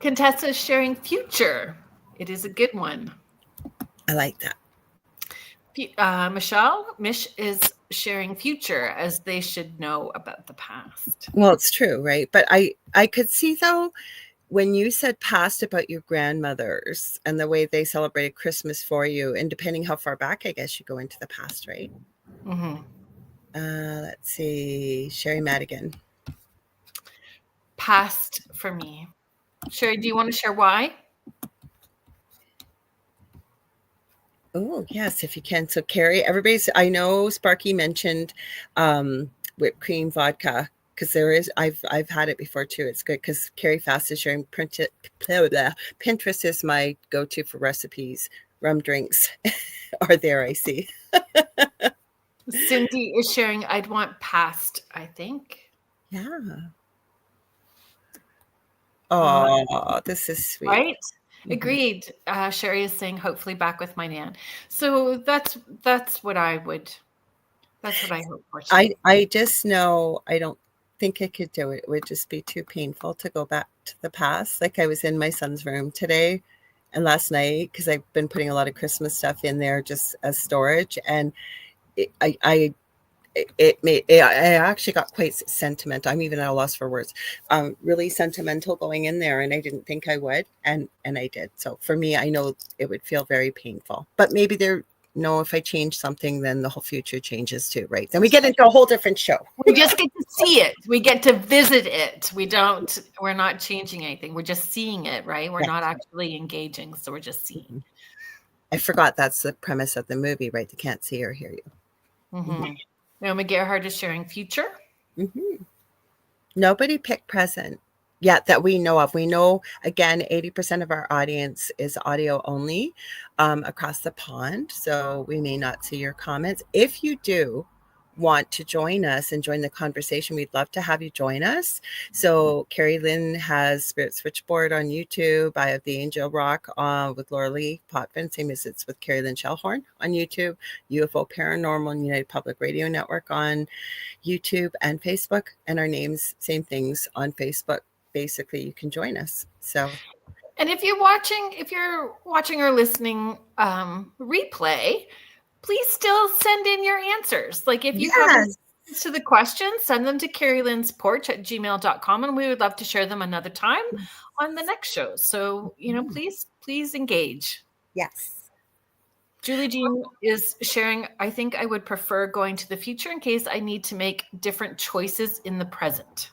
Contessa is sharing future. It is a good one. I like that. Mish is sharing future, as they should know about the past. Well, it's true, right? But I could see, though, when you said past about your grandmothers and the way they celebrated Christmas for you, and depending how far back, I guess you go into the past, right? Mm-hmm. Let's see. Sherry Madigan. Past for me. Sherry, do you want to share why? Oh, yes, if you can. So, Carrie, I know Sparky mentioned whipped cream vodka, because there is, I've had it before too. It's good because Carrie Fast is sharing Pinterest is my go-to for recipes. Rum drinks are there, I see. Cindy is sharing, I'd want past, I think. Yeah. Oh, this is sweet. Right? Agreed. Sherry is saying, hopefully back with my nan. So that's what I hope for. I just know I don't think I could do it. It would just be too painful to go back to the past. Like, I was in my son's room today and last night, because I've been putting a lot of Christmas stuff in there just as storage, and I actually got quite sentimental. I'm even at a loss for words. Really sentimental going in there, and I didn't think I would, and I did. So for me, I know it would feel very painful. But maybe if I change something, then the whole future changes too, right? Then we get into a whole different show. We just get to see it. We get to visit it. We're not changing anything. We're just seeing it, right? We're not actually engaging, so we're just seeing. I forgot that's the premise of the movie, right? They can't see or hear you. Mm-hmm. Naomi Gerhard is sharing future. Mm-hmm. Nobody picked present yet that we know of. We know, again, 80% of our audience is audio only across the pond. So we may not see your comments. If you do want to join us and join the conversation, we'd love to have you join us. So Kerrilynn has Spirit Switchboard on YouTube. I have the Angel Rock with Lorilei Potvin, same as it's with Kerrilynn Shellhorn on YouTube. UFO Paranormal and United Public Radio Network on YouTube and Facebook. And our names, same things on Facebook. Basically, you can join us. So, and if you're watching or listening replay, please still send in your answers. Like if you have answers to the questions, send them to kerrylynnsporch@gmail.com, and we would love to share them another time on the next show. So, please engage. Yes. Julie Jean is sharing, I think I would prefer going to the future in case I need to make different choices in the present.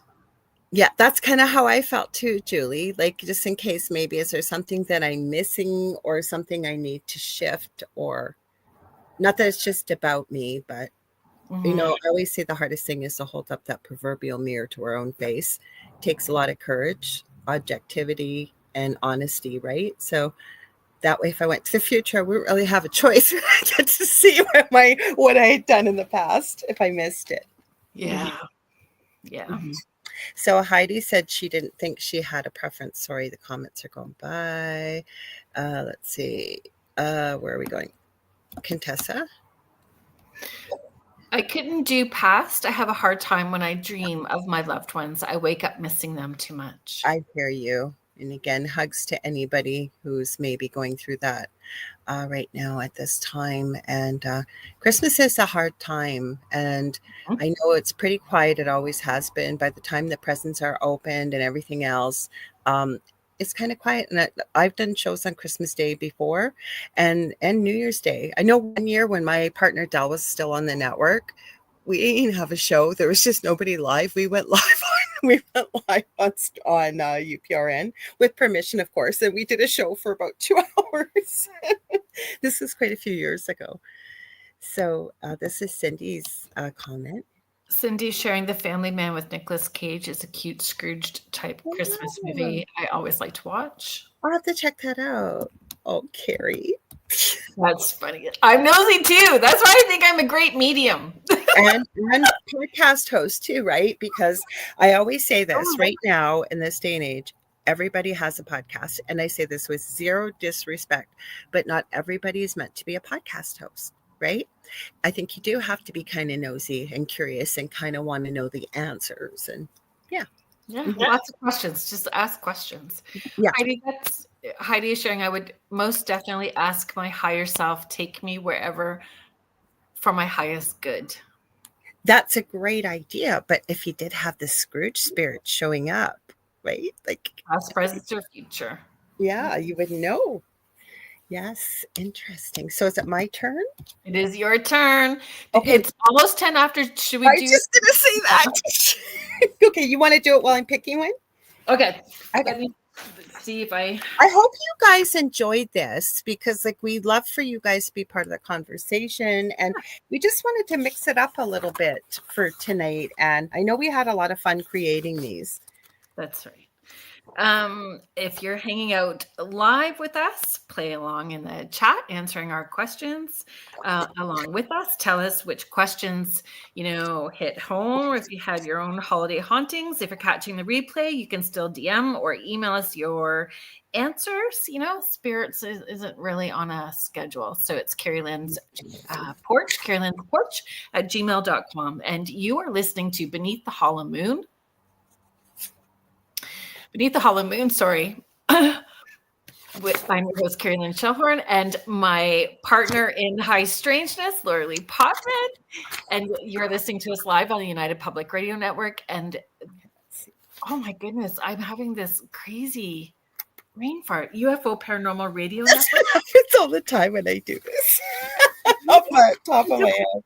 Yeah, that's kind of how I felt too, Julie. Like, just in case, maybe is there something that I'm missing or something I need to shift, or not that it's just about me, but I always say the hardest thing is to hold up that proverbial mirror to our own face. It takes a lot of courage, objectivity, and honesty, right? So that way, if I went to the future, I wouldn't really have a choice. I get to see what I had done in the past if I missed it. Yeah. Yeah. Mm-hmm. So Heidi said she didn't think she had a preference. Sorry, the comments are going by. Let's see. Where are we going? Contessa? I couldn't do past. I have a hard time when I dream of my loved ones. I wake up missing them too much. I hear you. And again, hugs to anybody who's maybe going through that right now at this time. And Christmas is a hard time. And I know it's pretty quiet. It always has been. By the time the presents are opened and everything else, it's kind of quiet. And I've done shows on Christmas Day before and New Year's Day. I know one year when my partner Del was still on the network, we didn't have a show. There was just nobody live. We went live on UPRN with permission, of course. And we did a show for about 2 hours. This was quite a few years ago. So this is Cindy's comment. Cindy sharing The Family Man with Nicolas Cage is a cute Scrooged type Christmas movie I always like to watch. I'll have to check that out. Oh, Carrie. That's funny. I'm nosy too. That's why I think I'm a great medium. and podcast host too, right? Because I always say this right now in this day and age, everybody has a podcast. And I say this with zero disrespect, but not everybody is meant to be a podcast host, right? I think you do have to be kind of nosy and curious and kind of want to know the answers. And yeah, lots of questions. Just ask questions. Yeah. Heidi is sharing, I would most definitely ask my higher self, take me wherever for my highest good. That's a great idea. But if you did have the Scrooge spirit showing up, right? Like past, present, or future. Yeah, you would know. Yes, interesting. So is it my turn? It is your turn. Okay. It's almost 10 after. Should we I was just going to say that. Okay, you want to do it while I'm picking one? Okay. Let me see if I hope you guys enjoyed this, because we'd love for you guys to be part of the conversation, and we just wanted to mix it up a little bit for tonight. And I know we had a lot of fun creating these. That's right. If you're hanging out live with us, play along in the chat, answering our questions along with us. Tell us which questions, hit home, or if you have your own holiday hauntings. If you're catching the replay, you can still DM or email us your answers. Spirits isn't really on a schedule. So it's Kerrylynn's porch, Kerrylynn's porch @gmail.com. And you are listening to Beneath the Hollow Moon. Beneath the Hollow Moon, sorry. I'm your host, Kerrilynn Shellhorn, and my partner in high strangeness, Lorilei Potvin. And you're listening to us live on the United Public Radio Network. And oh my goodness, I'm having this crazy brain fart. UFO Paranormal Radio Network. It's all the time when I do this. Off the top of my head.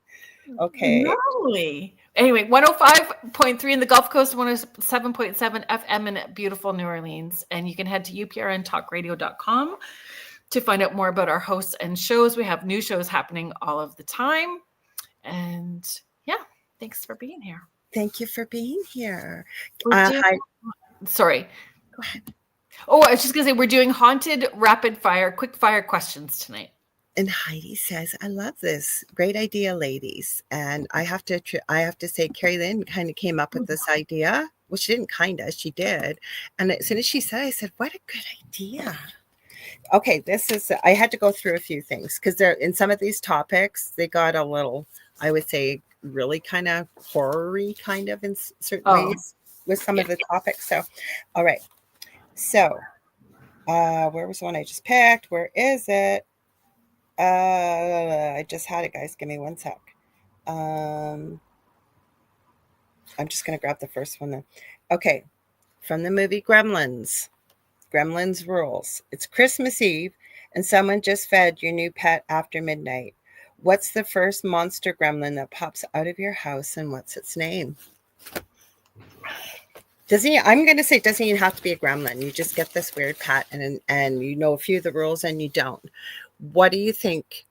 Okay. Lovely. Anyway, 105.3 in the Gulf Coast, 107.7 FM in beautiful New Orleans. And you can head to uprntalkradio.com to find out more about our hosts and shows. We have new shows happening all of the time. And yeah, thanks for being here. Thank you for being here. Sorry. Go ahead. Oh, I was just going to say, we're doing haunted rapid fire, quick fire questions tonight. And Heidi says, I love this. Great idea, ladies. And I have to say, Kerrilynn kind of came up with this idea. Well, she didn't she did. And as soon as she said, I said, what a good idea. Okay, I had to go through a few things because they're in some of these topics, they got a little, I would say, really kind of horror-y kind of in certain ways with some of the topics. So, all right. So, where was the one I just picked? Where is it? I just had it, guys. Give me one sec. I'm just going to grab the first one then. Okay. From the movie Gremlins. Gremlins rules. It's Christmas Eve and someone just fed your new pet after midnight. What's the first monster gremlin that pops out of your house and what's its name? I'm going to say it doesn't even have to be a gremlin. You just get this weird pet and you know a few of the rules and you don't. What do you think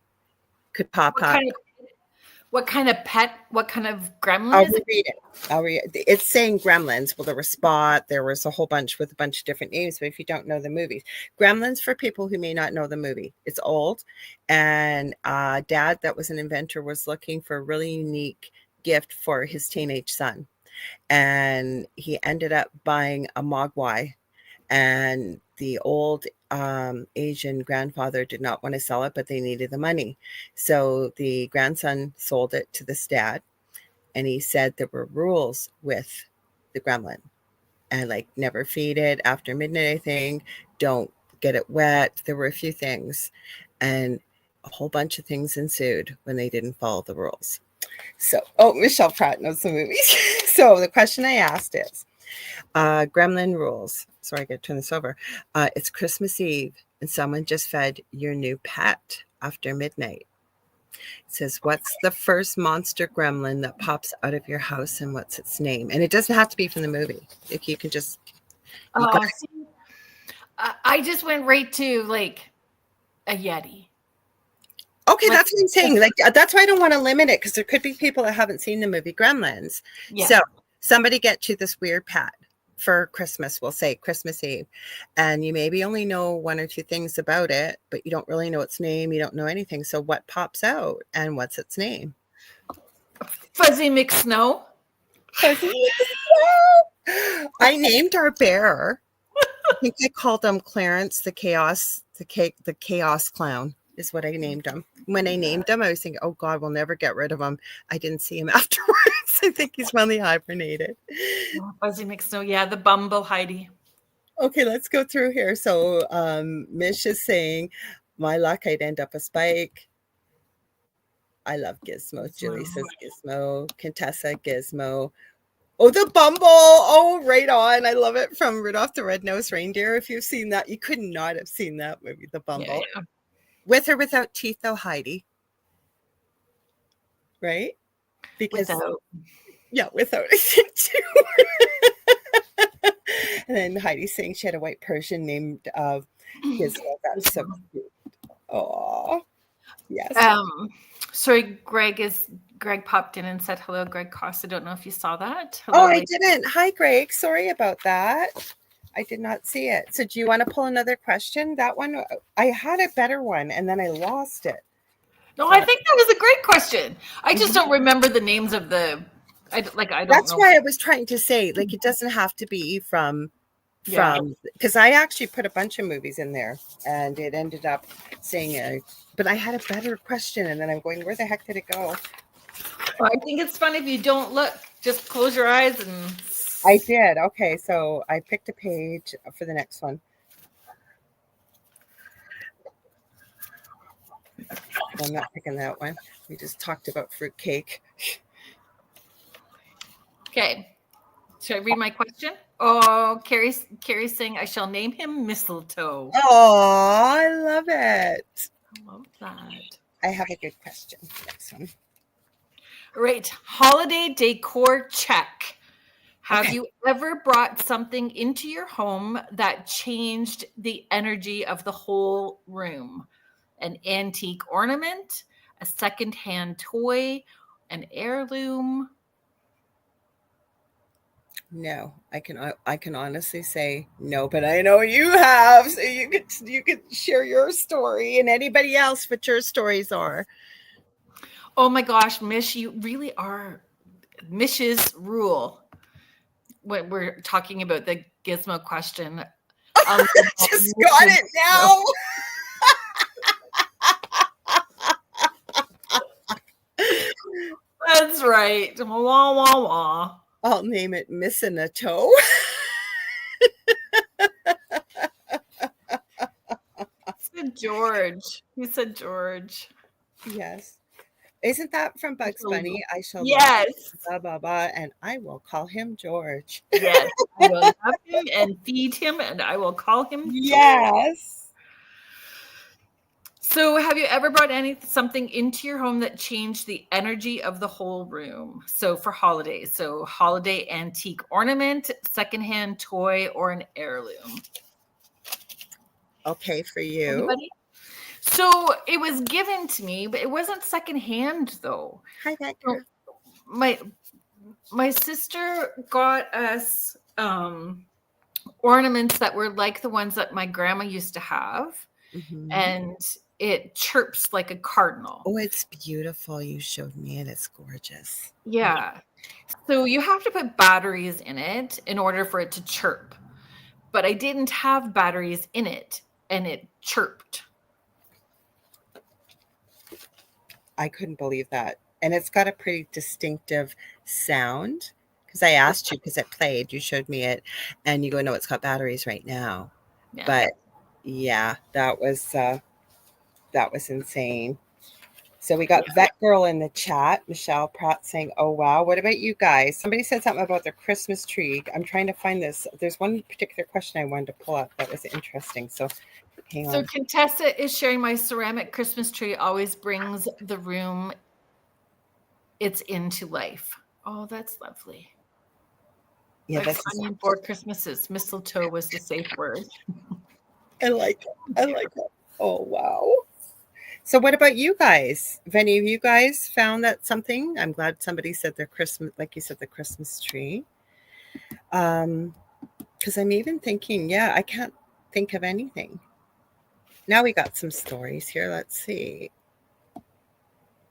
could pop up? What kind of pet? What kind of gremlin I'll is it? read it. It's saying Gremlins. Well, there was Spot. There was a whole bunch with a bunch of different names. But if you don't know the movies, Gremlins, for people who may not know the movie, it's old. And Dad, that was an inventor, was looking for a really unique gift for his teenage son. And he ended up buying a Mogwai. And the old Asian grandfather did not want to sell it, but they needed the money. So the grandson sold it to this dad. And he said there were rules with the gremlin. And like never feed it after midnight, I think. Don't get it wet. There were a few things. And a whole bunch of things ensued when they didn't follow the rules. So, Michelle Pratt knows the movies. So the question I asked is, gremlin rules. Sorry, I got to turn this over. It's Christmas Eve and someone just fed your new pet after midnight. It says, what's the first monster gremlin that pops out of your house and what's its name? And it doesn't have to be from the movie. If you can just... I just went right to like a Yeti. Okay, that's what I'm saying. Like, that's why I don't want to limit it because there could be people that haven't seen the movie Gremlins. Yeah. So somebody get you this weird pet for Christmas, we'll say Christmas Eve, and you maybe only know one or two things about it, but you don't really know its name. You don't know anything. So what pops out and what's its name? Fuzzy McSnow. Fuzzy McSnow. I named our bear. I think I called him Clarence the Chaos Clown is what I named him. When I named him, I was thinking, oh God, we'll never get rid of him. I didn't see him afterwards. I think he's finally hibernated. Fuzzy McSnow. Yeah, the Bumble Heidi. Okay, let's go through here. So Mish is saying, my luck, I'd end up a Spike. I love Gizmo. Julie says Gizmo. Contessa, Gizmo. Oh, the Bumble. Oh, right on. I love it, from Rudolph the Red-Nosed Reindeer. If you've seen that, you could not have seen that movie, the Bumble. Yeah. With or without teeth, though, Heidi? Right? Because without. Yeah, without, I think, too. And then Heidi's saying she had a white Persian named Gizmo. That's so cute. Oh, yes. Sorry, Greg popped in and said hello. Greg Costa. I don't know if you saw that. Hello, I didn't. Hi, Greg. Sorry about that. I did not see it. So do you want to pull another question? That one, I had a better one and then I lost it. No, I think that was a great question. I just don't remember the names of the. I don't That's know. why I was trying to say, like, it doesn't have to be from because I actually put a bunch of movies in there and it ended up saying but I had a better question and then I'm going, where the heck did it go? Well, I think it's fun if you don't look. Just close your eyes and. I did. Okay, so I picked a page for the next one. I'm not picking that one. We just talked about fruitcake. Okay. Should I read my question? Oh, Carrie's saying I shall name him Mistletoe. Oh, I love it. I love that. I have a good question. Next one. Right. Holiday decor check. Have you ever brought something into your home that changed the energy of the whole room? An antique ornament, a secondhand toy, an heirloom? No, I can honestly say no, but I know you have, so you could share your story and anybody else what your stories are. Oh my gosh, Mish, you really are Mish's rule. When we're talking about the gizmo question, Just got it now. That's right. Wah wah wah. I'll name it Missing a Toe. Said George. He said George. Yes. Isn't that from Bugs Bunny? I shall love him, Yes. blah, blah, blah, and I will call him George. Yes. I will love him and feed him, and I will call him George. Yes. So, have you ever brought something into your home that changed the energy of the whole room? So, for holidays, so holiday antique ornament, secondhand toy, or an heirloom? Okay, for you. Anybody? So it was given to me, but it wasn't secondhand though. Hi, Becca. So my sister got us ornaments that were like the ones that my grandma used to have, and it chirps like a cardinal. Oh, it's beautiful. You showed me it. It's gorgeous. Yeah. So you have to put batteries in it in order for it to chirp. But I didn't have batteries in it, and it chirped. I couldn't believe that. And it's got a pretty distinctive sound, because I asked you, because it played, you showed me it, and you go, no, it's got batteries right now. Yeah. But yeah, that was insane. So we got Vet Girl in the chat, Michelle Pratt, saying, oh, wow. What about you guys? Somebody said something about their Christmas tree. I'm trying to find this. There's one particular question I wanted to pull up that was interesting. So hang on. So Contessa is sharing, my ceramic Christmas tree always brings the room it's into life. Oh, that's lovely. Yeah, that's onion board Christmases. Mistletoe was the safe word. I like it. I like it. Oh, wow. So what about you guys? Have any of you guys found that something? I'm glad somebody said their Christmas, like you said, the Christmas tree. Because I'm even thinking, I can't think of anything. Now we got some stories here. Let's see.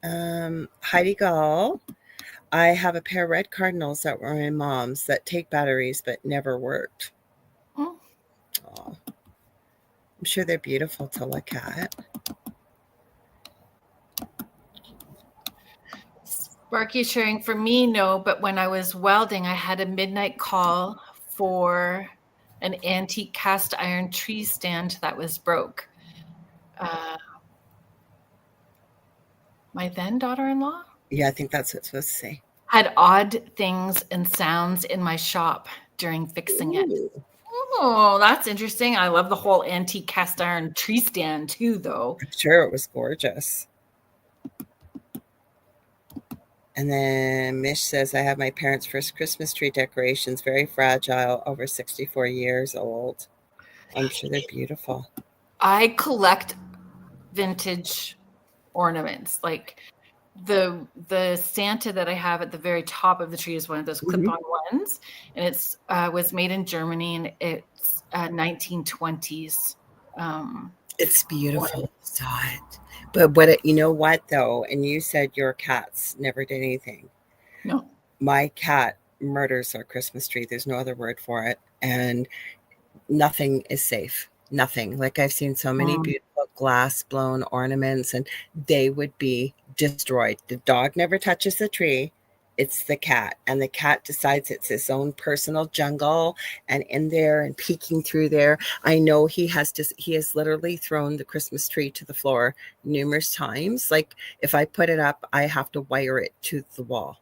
Heidi Gall. I have a pair of red cardinals that were my mom's that take batteries but never worked. Oh. I'm sure they're beautiful to look at. Sparky sharing, for me, no, but when I was welding, I had a midnight call for an antique cast iron tree stand that was broke. My then daughter-in-law? Yeah, I think that's what it's supposed to say. Had odd things and sounds in my shop during fixing it. Oh, that's interesting. I love the whole antique cast iron tree stand too, though. I'm sure it was gorgeous. And then Mish says, I have my parents' first Christmas tree decorations, very fragile, over 64 years old. I'm sure they're beautiful. I collect vintage ornaments. Like the Santa that I have at the very top of the tree is one of those clip-on ones, and it's was made in Germany, and it's 1920s. It's beautiful. Saw it. But you know what though? And you said your cats never did anything. No. My cat murders our Christmas tree. There's no other word for it. And nothing is safe. Nothing. Like I've seen so many beautiful glass blown ornaments and they would be destroyed. The dog never touches the tree. It's the cat, and the cat decides it's his own personal jungle, and in there and peeking through there. I know he has literally thrown the Christmas tree to the floor numerous times. Like if I put it up, I have to wire it to the wall.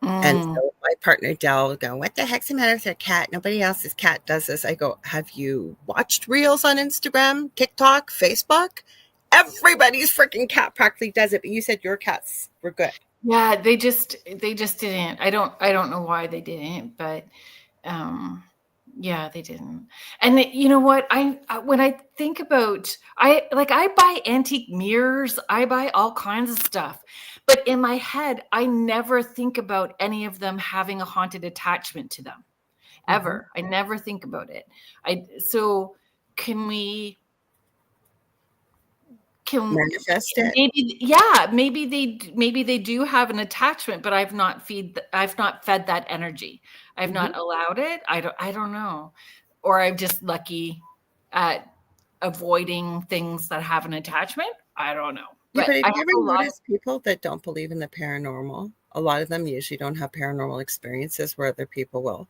And so my partner Dell will go, what the heck's the matter with their cat? Nobody else's cat does this. I go, have you watched reels on Instagram, TikTok, Facebook? Everybody's freaking cat practically does it. But you said your cats were good. Yeah, they just didn't. I don't know why they didn't, but yeah, they didn't. And you know what? When I think about, I buy antique mirrors, I buy all kinds of stuff, but in my head, I never think about any of them having a haunted attachment to them. ever. I never think about it. So can manifest it? Maybe they do have an attachment, but I've not fed that energy. I've not allowed it. I don't know. Or I'm just lucky at avoiding things that have an attachment. I don't know. Yeah, but have I you have ever a lot noticed people that don't believe in the paranormal? A lot of them usually don't have paranormal experiences where other people will.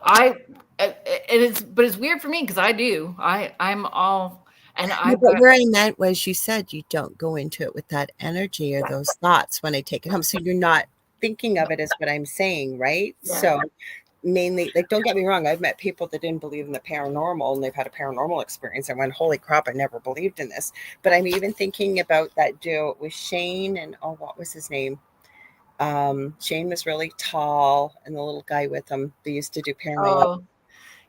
but it's weird for me because I do. I'm all, and Yeah, I've but got, where I meant was you said you don't go into it with that energy or those thoughts when I take it home. So you're not thinking of it as what I'm saying, right? Yeah. So mainly, like, don't get me wrong, I've met people that didn't believe in the paranormal and they've had a paranormal experience and went, holy crap, I never believed in this. But I'm even thinking about that duo with Shane and, oh, what was his name? Shane was really tall and the little guy with him, they used to do paranormal. oh,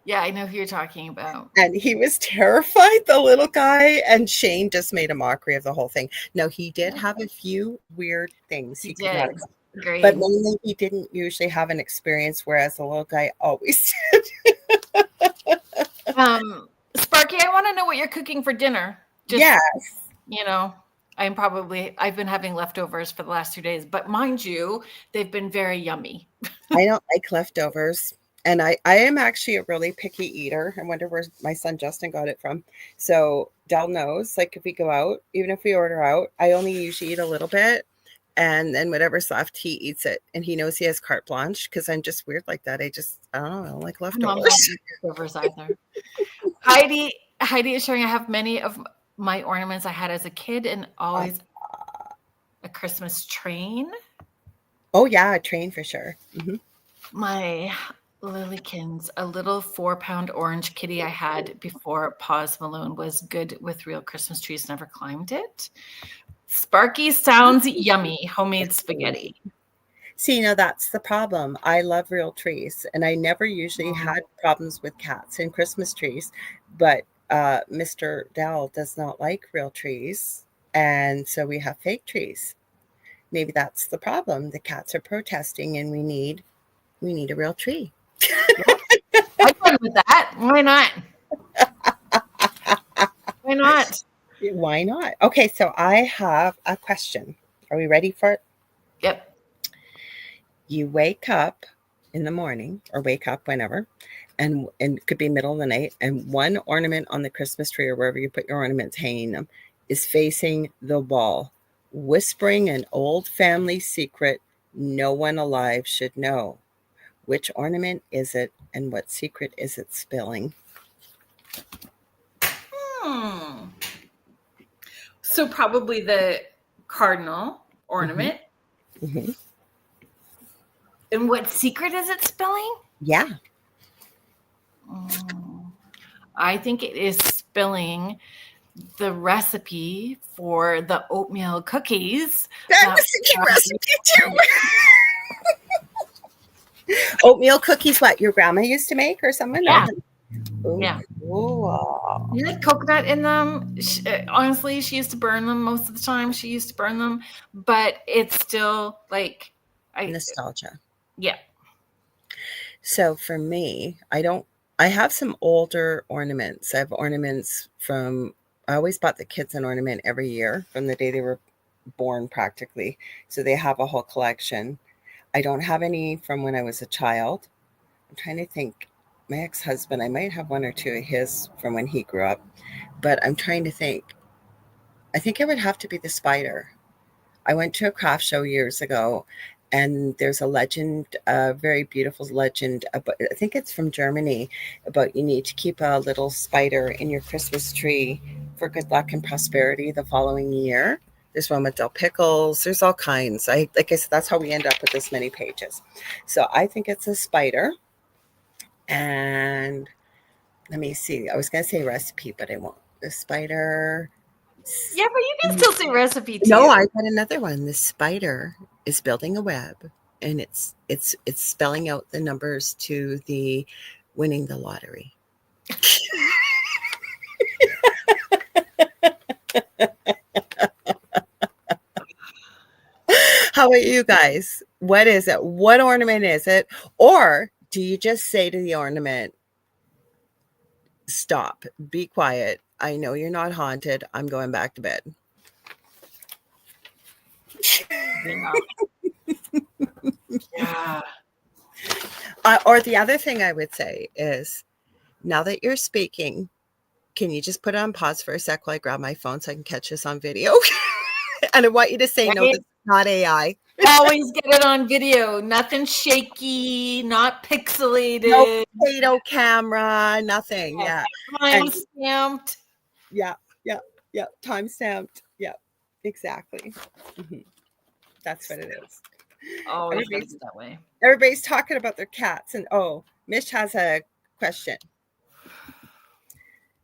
yeah, I know who you're talking about. And he was terrified, the little guy, and Shane just made a mockery of the whole thing. No, he did have a few weird things He could not did. Great. but mainly he didn't usually have an experience, whereas the little guy always did. Sparky, I want to know what you're cooking for dinner. Yes. I've been having leftovers for the last 2 days, but mind you, they've been very yummy. I don't like leftovers. And I am actually a really picky eater. I wonder where my son Justin got it from. So Del knows, like if we go out, even if we order out, I only usually eat a little bit. And then whatever's left, he eats it. And he knows he has carte blanche because I'm just weird like that. I don't like leftovers. Leftovers either. Heidi is showing I have many of my ornaments I had as a kid and always a Christmas train. Oh, yeah, a train for sure. My Lilykins, a little 4-pound orange kitty I had before Paws Malone was good with real Christmas trees, never climbed it. Sparky sounds yummy. Homemade spaghetti. See, that's the problem. I love real trees, and I never usually had problems with cats and Christmas trees, but Mr. Dell does not like real trees, and so we have fake trees. Maybe that's the problem. The cats are protesting, and we need a real tree. I'm fine with that. Why not? Why not? Why not? Okay, so I have a question. Are we ready for it? Yep. You wake up in the morning or wake up whenever, and it could be middle of the night, and one ornament on the Christmas tree or wherever you put your ornaments, hanging them, is facing the wall, whispering an old family secret no one alive should know. Which ornament is it, and what secret is it spilling? So probably the cardinal ornament. Mm-hmm. And what secret is it spilling? Yeah. I think it is spilling the recipe for the oatmeal cookies. That was a recipe too. Oatmeal cookies, what your grandma used to make or something? Yeah. Ooh. Yeah. Ooh. You had coconut in them. Honestly, she used to burn them most of the time. But it's still like Nostalgia. Yeah. So for me, I have some older ornaments. I have ornaments I always bought the kids an ornament every year from the day they were born practically. So they have a whole collection. I don't have any from when I was a child. I'm trying to think. My ex-husband, I might have one or two of his from when he grew up, but I'm trying to think. I think it would have to be the spider. I went to a craft show years ago, and there's a legend, a very beautiful legend about, I think it's from Germany, about you need to keep a little spider in your Christmas tree for good luck and prosperity the following year. There's one with dill pickles. There's all kinds. Like I said, that's how we end up with this many pages. So I think it's a spider. And let me see. I was going to say recipe, but I won't. The spider. Yeah, but you can still say recipe too. No, I got another one. The spider is building a web, and it's spelling out the numbers to the winning the lottery. How about you guys? What is it? What ornament is it? Or do you just say to the ornament, stop, be quiet. I know you're not haunted. I'm going back to bed. Yeah. Or the other thing I would say is, now that you're speaking, can you just put it on pause for a sec while I grab my phone so I can catch this on video? And I want you to say, right? no, that's not AI. Always get it on video. Nothing shaky, not pixelated. No potato camera, nothing. Yeah. Time stamped. Yeah. Time stamped. Yeah, exactly. Mm-hmm. That's what it is. Always gotta be that way. Everybody's talking about their cats. And Mish has a question.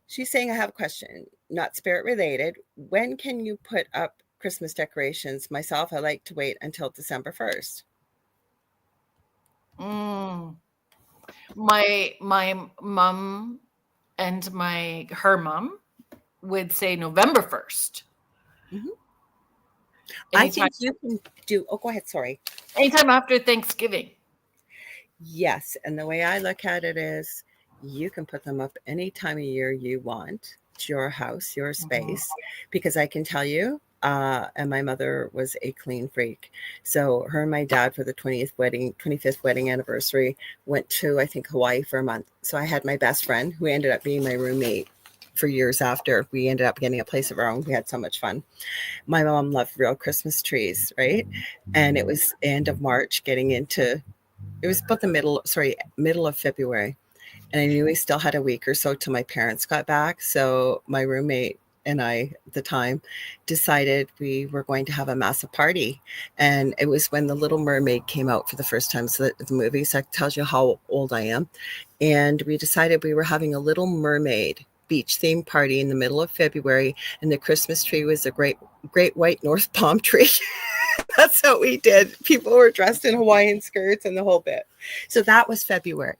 She's saying, I have a question, not spirit related. When can you put up Christmas decorations? Myself, I like to wait until December 1st. My mom and her mom would say November 1st. Mm-hmm. I think you can do, go ahead, sorry. Anytime after Thanksgiving. Yes, and the way I look at it is, you can put them up any time of year you want. It's your house, your space, because I can tell you, and my mother was a clean freak. So her and my dad, for the 25th wedding anniversary, went to, I think, Hawaii for a month. So I had my best friend, who ended up being my roommate for years after. We ended up getting a place of our own. We had so much fun. My mom loved real Christmas trees, right? And it was end of March, it was about the middle of February. And I knew we still had a week or so till my parents got back. So my roommate and I, at the time, decided we were going to have a massive party. And it was when The Little Mermaid came out for the first time. So the movie, so that tells you how old I am. And we decided we were having a Little Mermaid beach themed party in the middle of February. And the Christmas tree was a great white North palm tree. That's what we did. People were dressed in Hawaiian skirts and the whole bit. So that was February.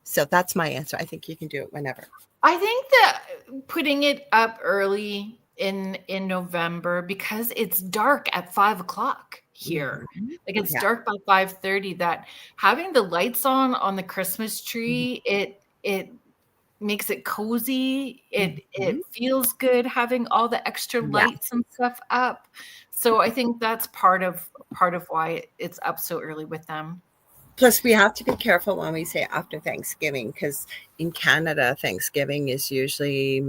So that's my answer. I think you can do it whenever. I think that putting it up early in November, because it's dark at 5:00 here. Mm-hmm. Like it's dark by 5:30. That having the lights on the Christmas tree, it makes it cozy. It feels good having all the extra lights and stuff up. So I think that's part of why it's up so early with them. Plus, we have to be careful when we say after Thanksgiving, because in Canada, Thanksgiving is usually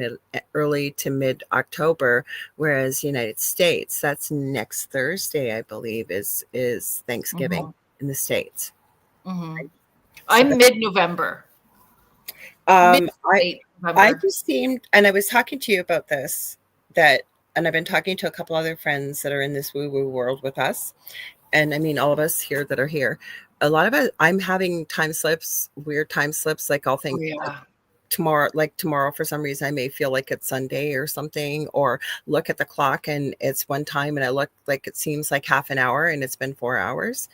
early to mid-October, whereas United States, that's next Thursday, I believe, is Thanksgiving in the States. Right? I'm mid-November. I just seemed, and I was talking to you about this, and I've been talking to a couple other friends that are in this woo-woo world with us. And I mean, all of us here that are here, a lot of it, I'm having weird time slips. Like I'll think tomorrow, for some reason, I may feel like it's Sunday or something, or look at the clock and it's one time and I look like it seems like half an hour and it's been 4 hours.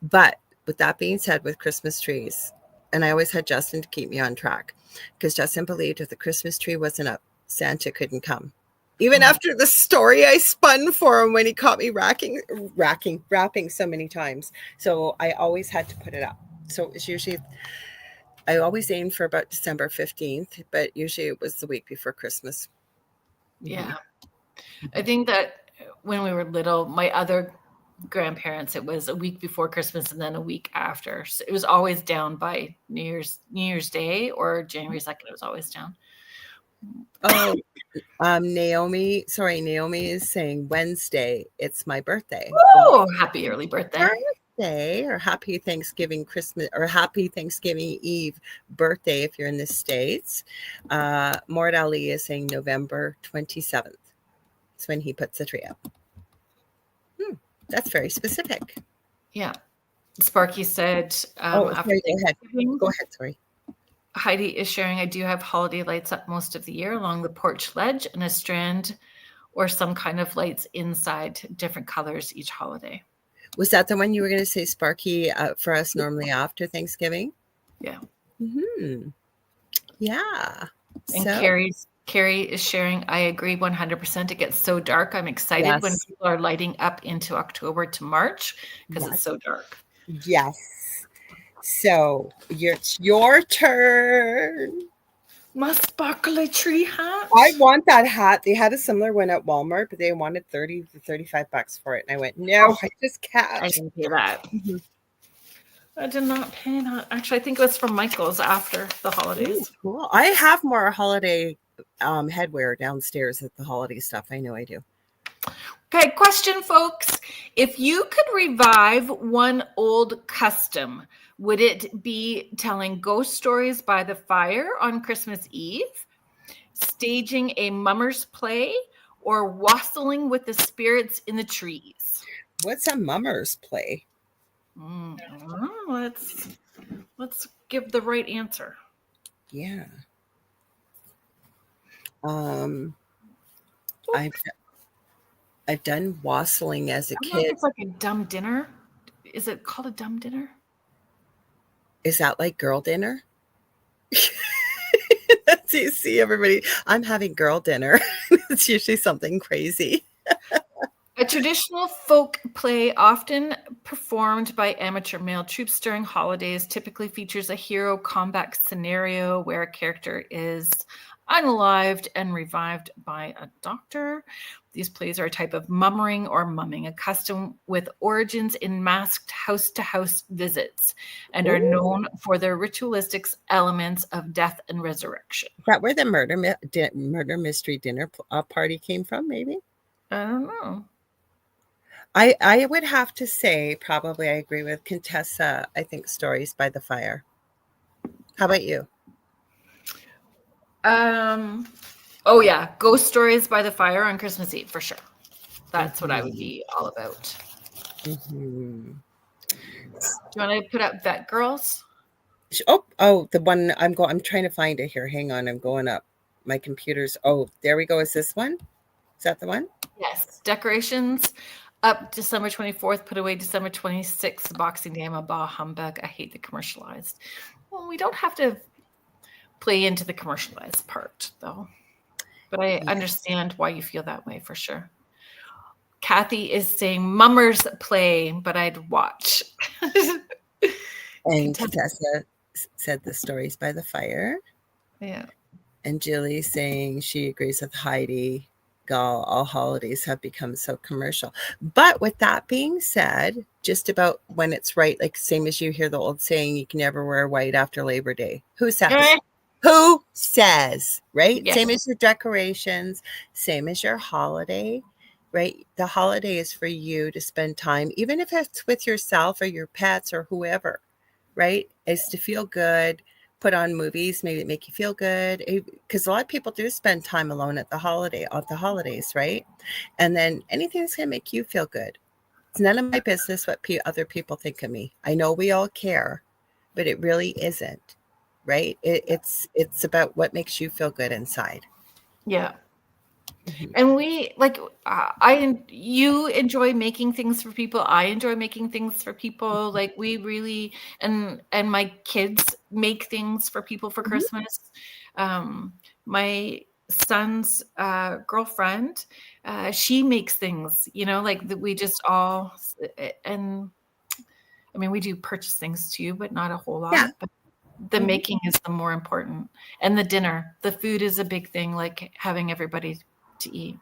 But with that being said, with Christmas trees, and I always had Justin to keep me on track, because Justin believed if the Christmas tree wasn't up, Santa couldn't come. Even after the story I spun for him when he caught me rapping so many times. So I always had to put it up. So it's usually, I always aim for about December 15th, but usually it was the week before Christmas. Yeah. I think that when we were little, my other grandparents, it was a week before Christmas and then a week after. So it was always down by New Year's Day or January 2nd. It was always down. Oh, Naomi is saying Wednesday. It's my birthday. Oh, happy early birthday. Or happy Thanksgiving Christmas, or happy Thanksgiving Eve birthday if you're in the States. Mort Ali is saying November 27th. It's when he puts the tree up. That's very specific. Yeah. Sparky said sorry, go ahead, sorry. Heidi is sharing, I do have holiday lights up most of the year along the porch ledge and a strand or some kind of lights inside, different colors each holiday. Was that the one you were going to say, Sparky, for us normally after Thanksgiving? Yeah. Yeah. And Carrie is sharing, I agree 100%. It gets so dark. I'm excited when people are lighting up into October to March because it's so dark. Yes. So it's your turn. My sparkly tree hat. I want that hat. They had a similar one at Walmart, but they wanted 30 to 35 bucks for it. And I went, no, I just can't. I didn't pay that. Mhm. I did not pay that. Actually, I think it was from Michael's after the holidays. Ooh, cool. I have more holiday headwear downstairs at the holiday stuff. I know I do. Okay, question, folks. If you could revive one old custom, would it be telling ghost stories by the fire on Christmas Eve, staging a mummer's play, or wassailing with the spirits in the trees? What's a mummer's play? Let's give the right answer. Yeah. I've done wassailing as a I don't know if kid. it's like a dumb dinner. Is it called a dumb dinner? Is that like girl dinner? You see, everybody, I'm having girl dinner. It's usually something crazy. A traditional folk play often performed by amateur male troops during holidays typically features a hero combat scenario where a character is unalived and revived by a doctor. These plays are a type of mummering or mumming, a custom with origins in masked house-to-house visits and are known for their ritualistic elements of death and resurrection. Is that where the murder mystery dinner party came from, maybe? I don't know. I would have to say, probably I agree with Contessa, I think Stories by the Fire. How about you? Oh yeah, Ghost Stories by the Fire on Christmas Eve for sure. That's what I would be all about. Mm-hmm. Do you want to put up Vet Girls? Oh, the one I'm trying to find it here. Hang on, I'm going up. My computer's. Oh, there we go. Is this one? Is that the one? Yes. Decorations up December 24th, put away December 26th, Boxing Day. I'm a bah humbug. I hate the commercialized. Well, we don't have to play into the commercialized part, though. But I understand why you feel that way for sure. Kathy is saying mummers play, but I'd watch. And Contessa said the Stories by the Fire. Yeah. And Jilly saying she agrees with Heidi. All holidays have become so commercial. But with that being said, just about when it's right, like same as you hear the old saying, you can never wear white after Labor Day. Who says? Who says, right? Yes. Same as your decorations, same as your holiday, right? The holiday is for you to spend time, even if it's with yourself or your pets or whoever, right? Is to feel good. Put on movies, maybe make you feel good, because a lot of people do spend time alone at the holidays, right? And then anything that's going to make you feel good. It's none of my business what other people think of me. I know we all care, but it really isn't, right? It's about what makes you feel good inside. Yeah. Mm-hmm. And we you enjoy making things for people. I enjoy making things for people. Like we really, and my kids make things for people for Christmas. My son's girlfriend, she makes things, like we just all, and I mean, we do purchase things too, but not a whole lot. Yeah. But the making is the more important. And the dinner, the food is a big thing, like having everybody to eat.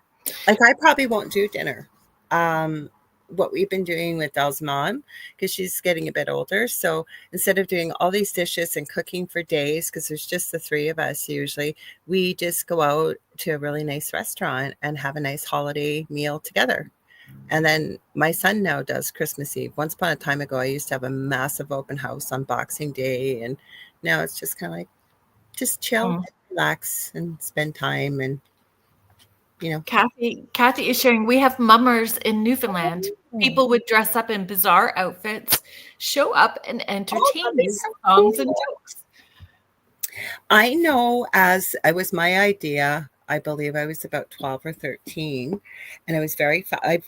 Like I probably won't do dinner. What we've been doing with Del's mom, because she's getting a bit older. So instead of doing all these dishes and cooking for days, because there's just the three of us usually, we just go out to a really nice restaurant and have a nice holiday meal together. And then my son now does Christmas Eve. Once upon a time ago, I used to have a massive open house on Boxing Day. And now it's just kind of like, just chill, relax, and spend time. And, Kathy is sharing, we have mummers in Newfoundland. People would dress up in bizarre outfits, show up and entertain you with songs and jokes. I know, as I was my idea, I believe I was about 12 or 13, and I was very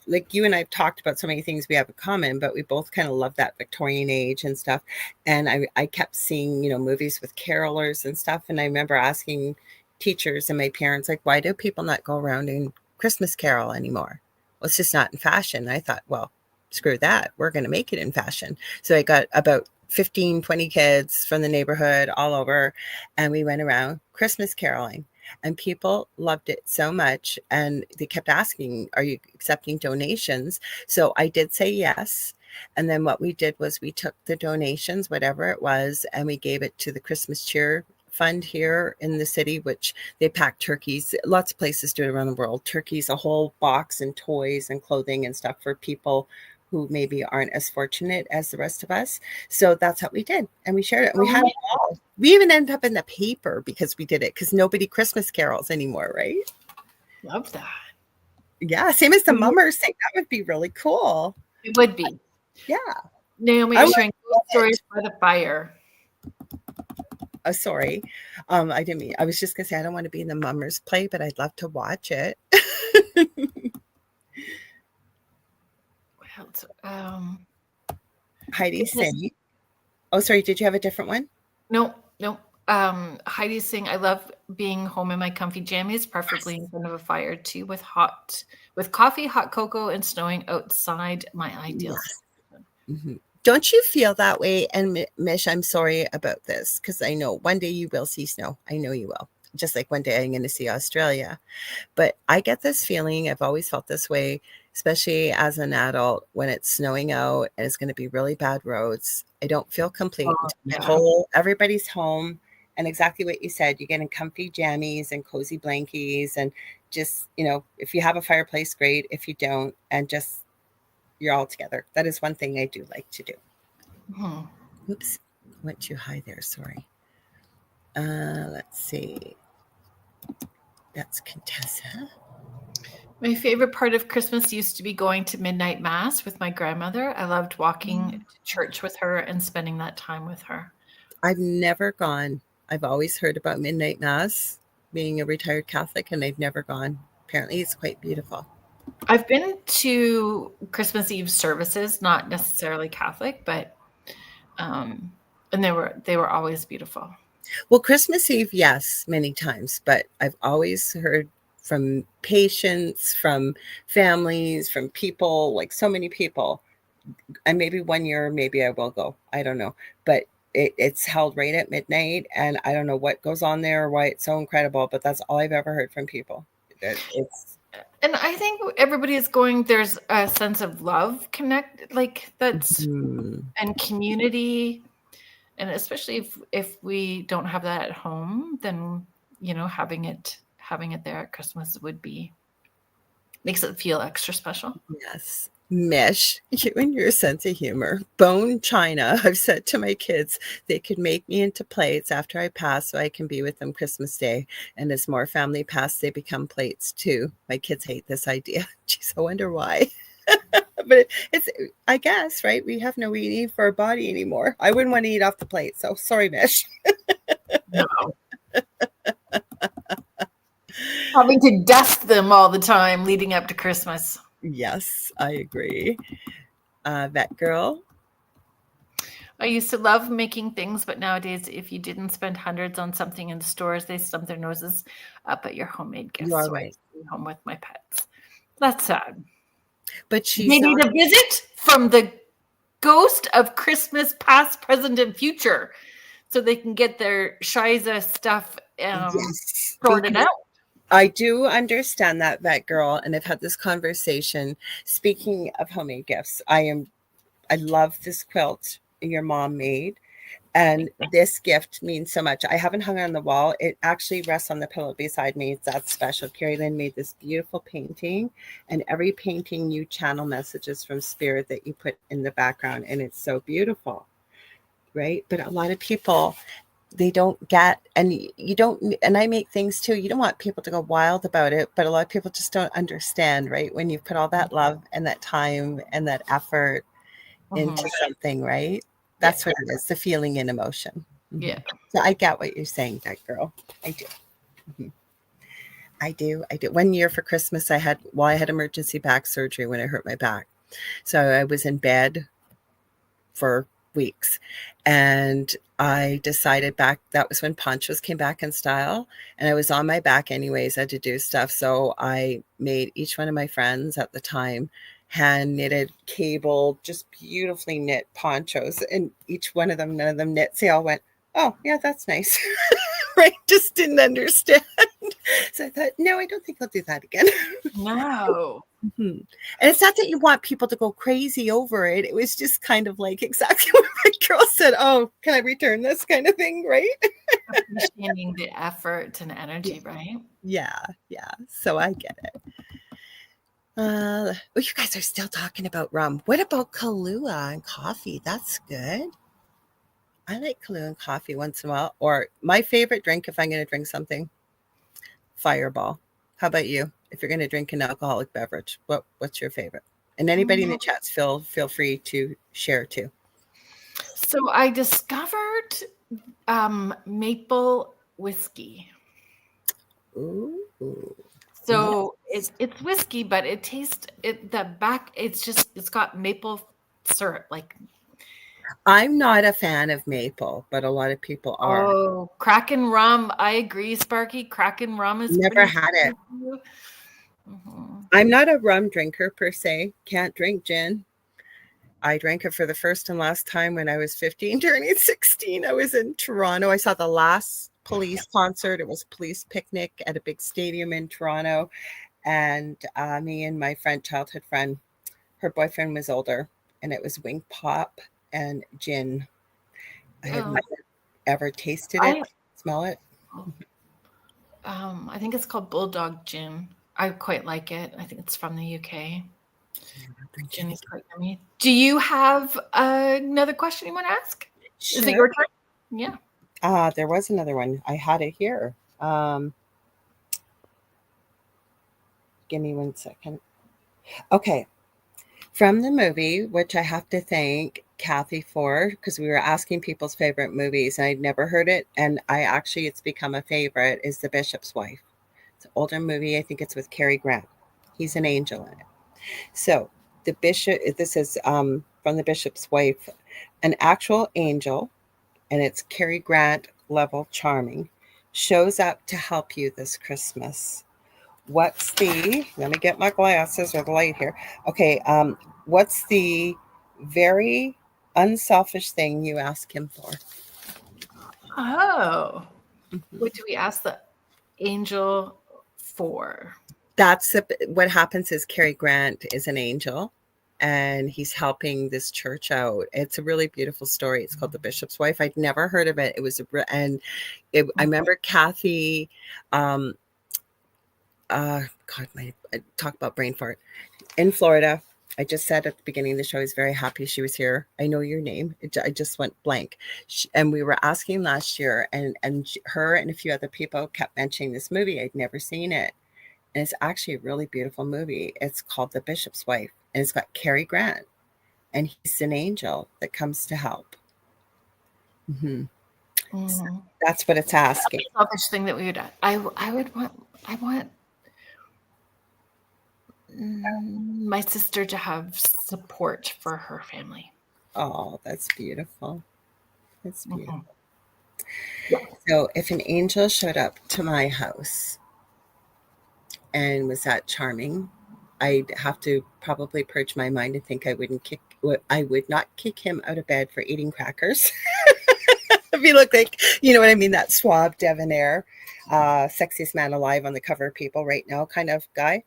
like you and I've talked about so many things we have in common, but we both kind of love that Victorian age and stuff. And I kept seeing, movies with carolers and stuff. And I remember asking teachers and my parents, like, why do people not go around in Christmas carol anymore? Well, it's just not in fashion. I thought, well, screw that. We're going to make it in fashion. So I got about 15, 20 kids from the neighborhood all over, and we went around Christmas caroling. And people loved it so much, and they kept asking, are you accepting donations? So I did say yes. And then what we did was we took the donations, whatever it was, and we gave it to the Christmas cheer fund here in the city, which they pack turkeys. Lots of places do it around the world. Turkeys, a whole box, and toys and clothing and stuff for people who maybe aren't as fortunate as the rest of us. So that's what we did. And we shared it. And we had it all. We even ended up in the paper because we did it, because nobody Christmas carols anymore, right? Love that. Yeah, same as the mummers thing. That would be really cool. It would be. Yeah. Naomi is sharing stories by the fire. Oh, sorry. I didn't mean, I was just gonna say I don't want to be in the mummers play, but I'd love to watch it. What else? Heidi's saying, oh, sorry, did you have a different one? No. Heidi's saying, I love being home in my comfy jammies, preferably in front of a fire too, with coffee, hot cocoa, and snowing outside. My ideal. Yes. Mm-hmm. Don't you feel that way? And Mish, I'm sorry about this, because I know one day you will see snow. I know you will. Just like one day I'm going to see Australia. But I get this feeling, I've always felt this way, especially as an adult, when it's snowing out and it's going to be really bad roads. I don't feel complete. Everybody's home. And exactly what you said, you get in comfy jammies and cozy blankies, and just, if you have a fireplace, great. If you don't, and just, you're all together. That is one thing I do like to do. Mm-hmm. Oops, went too high there. Sorry. Let's see. That's Contessa. My favorite part of Christmas used to be going to midnight mass with my grandmother. I loved walking to church with her and spending that time with her. I've never gone. I've always heard about midnight mass, being a retired Catholic, and I've never gone. Apparently it's quite beautiful. I've been to Christmas Eve services, not necessarily Catholic, but and they were always beautiful. Well, Christmas Eve, yes, many times, but I've always heard from patients, from families, from people, like so many people. And maybe one year, maybe I will go. I don't know. But it's held right at midnight, and I don't know what goes on there or why it's so incredible, but that's all I've ever heard from people. And I think everybody is going, there's a sense of love connect, like that's, and community. And especially if we don't have that at home, then, having it there at Christmas makes it feel extra special. Yes. Mish, you and your sense of humor. Bone china. I've said to my kids, they could make me into plates after I pass so I can be with them Christmas Day. And as more family pass, they become plates too. My kids hate this idea. Geez, I wonder why. But it's, I guess, right? We have no eating for our body anymore. I wouldn't want to eat off the plate. So sorry, Mish. No. Having to dust them all the time leading up to Christmas. Yes, I agree. Vet girl. I used to love making things, but nowadays, if you didn't spend hundreds on something in the stores, they stump their noses up at your homemade gifts. You are right. So I stay home with my pets. That's sad. But they need a visit from the ghost of Christmas past, present, and future, so they can get their Shiza stuff sorted out. I do understand that, Vet girl, and I've had this conversation. Speaking of homemade gifts, I love this quilt your mom made, and this gift means so much. I haven't hung it on the wall. It actually rests on the pillow beside me. It's that special. Kerrilynn made this beautiful painting, and every painting you channel messages from spirit that you put in the background, and it's so beautiful, right? But a lot of people, they don't get, and you don't, and I make things too. You don't want people to go wild about it, but a lot of people just don't understand, right? When you put all that love and that time and that effort into something, right? That's what it is, the feeling and emotion. Yeah. So I get what you're saying, that girl. I do. I do. 1 year for Christmas, I had emergency back surgery when I hurt my back. So I was in bed for weeks, and I decided that was when ponchos came back in style, and I was on my back anyways. I had to do stuff. So I made each one of my friends at the time hand knitted cable, just beautifully knit ponchos. And each one of them, none of them knits. They all went, oh, yeah, that's nice. Right? Just didn't understand. So I thought, no, I don't think I'll do that again. No. And it's not that you want people to go crazy over it. It was just kind of like exactly what my girl said. Oh, can I return this kind of thing? Right? Appreciating the effort and energy, right? Yeah. So I get it. You guys are still talking about rum. What about Kahlua and coffee? That's good. I like Kahlua and coffee once in a while. Or my favorite drink, if I'm going to drink something, Fireball. How about you? If you're going to drink an alcoholic beverage, what's your favorite? And anybody in the chats, feel free to share too. So I discovered maple whiskey. Ooh. So it's whiskey, but it tastes it's got maple syrup. Like, I'm not a fan of maple, but a lot of people are. oh, Kraken rum. I agree, Sparky. Kraken rum is Never had it. Mm-hmm. I'm not a rum drinker per se. Can't drink gin. I drank it for the first and last time when I was 15, turning 16. I was in Toronto. I saw the last Police concert. It was a Police picnic at a big stadium in Toronto. And me and my childhood friend, her boyfriend was older, and it was wing pop and gin. I had never ever tasted it, smell it. I think it's called Bulldog Gin. I quite like it. I think it's from the UK. Gin is quite yummy. Do you have another question you want to ask? Sure. Is it your turn? Yeah. There was another one. I had it here. Give me 1 second. Okay. From the movie, which I have to thank Kathy for, because we were asking people's favorite movies, and I'd never heard it. And it's become a favorite, is The Bishop's Wife. It's an older movie. I think it's with Cary Grant. He's an angel in it. So the bishop, this is from The Bishop's Wife, an actual angel, and it's Cary Grant level charming, shows up to help you this Christmas. Let me get my glasses or the light here. Okay. What's the very unselfish thing you ask him for? Oh. What do we ask the angel for? What happens is Cary Grant is an angel, and he's helping this church out. It's a really beautiful story. It's called The Bishop's Wife. I'd never heard of it. I remember Kathy, talk about brain fart. In Florida, I just said at the beginning of the show, I was very happy she was here. I know your name. I just went blank. And we were asking last year, and her and a few other people kept mentioning this movie. I'd never seen it. And it's actually a really beautiful movie. It's called The Bishop's Wife, and it's got Cary Grant, and he's an angel that comes to help. Mm-hmm. Mm-hmm. So that's what it's asking. That's the selfish thing that we would. I want my sister to have support for her family. Oh, that's beautiful. That's beautiful. Mm-hmm. So if an angel showed up to my house and was that charming, I'd have to probably purge my mind and think I would not kick him out of bed for eating crackers. If you look like, you know what I mean, that suave, debonair, sexiest man alive on the cover of People right now kind of guy,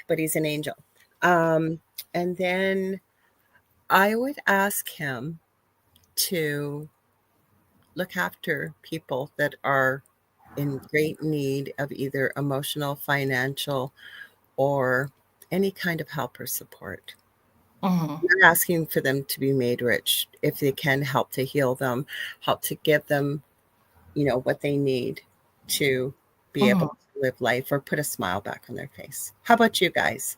but he's an angel. And then I would ask him to look after people that are in great need of either emotional, financial, or any kind of help or support. Mm-hmm. I'm not asking for them to be made rich. If they can, help to heal them, help to give them, what they need to be able to live life or put a smile back on their face. How about you guys?